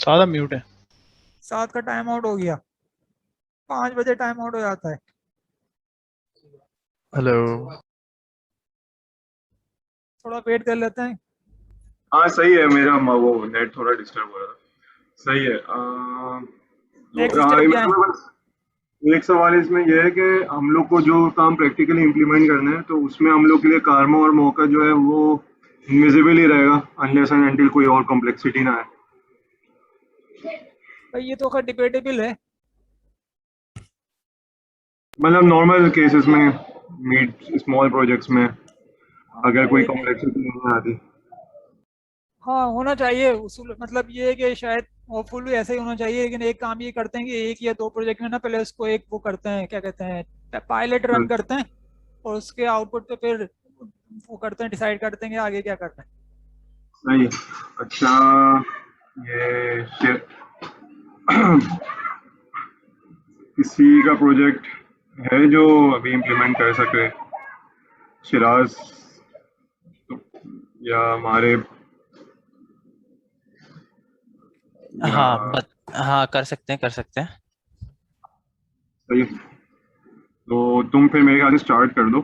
सादा म्यूट है। 7 का टाइम आउट हो गया, 5 बजे टाइम आउट हो जाता है। हेलो। थोड़ा वेट कर लेते हैं। हाँ सही है, मेरा वो नेट थोड़ा डिस्टर्ब हो रहा था। सही है। नेक्स्ट तो हाँ, स्टेप क्या है? मेरा बस एक सवाल इसमें यह है कि हम लोग को जो काम प्रैक्टिकली इम्प्लीमेंट करना है, तो उसमें हम लोग के लिए कारमा और मौका जो है वो इनविजिबल ही रहेगा अनलेस एंड अनटिल कोई और कॉम्प्लेक्सिटी ना है। भाई ये तो खैर डिबेटेबल है। मतलब नॉर्मल केसेस में, मीट स्मॉल प्रोजेक्ट्स में अगर कोई लेकिन कॉम्प्लेक्सिटी नहीं आती। हाँ, होना चाहिए उसूल, मतलब ये है कि शायद होपफुल भी ऐसा ही होना चाहिए, लेकिन एक काम ये करते हैं कि 1 या 2 प्रोजेक्ट में ना पहले उसको एक वो करते हैं, क्या कहते हैं, पायलट रन करते हैं, और उसके आउटपुट पे फिर वो करते हैं, डिसाइड करते हैं कि आगे क्या करना है। सही है। अच्छा, ये किसी का प्रोजेक्ट है जो अभी इम्प्लीमेंट कर सके, शिराज या हमारे या हाँ कर सकते हैं, कर सकते हैं। सही। तो तुम फिर मेरे ख्याल से स्टार्ट कर दो।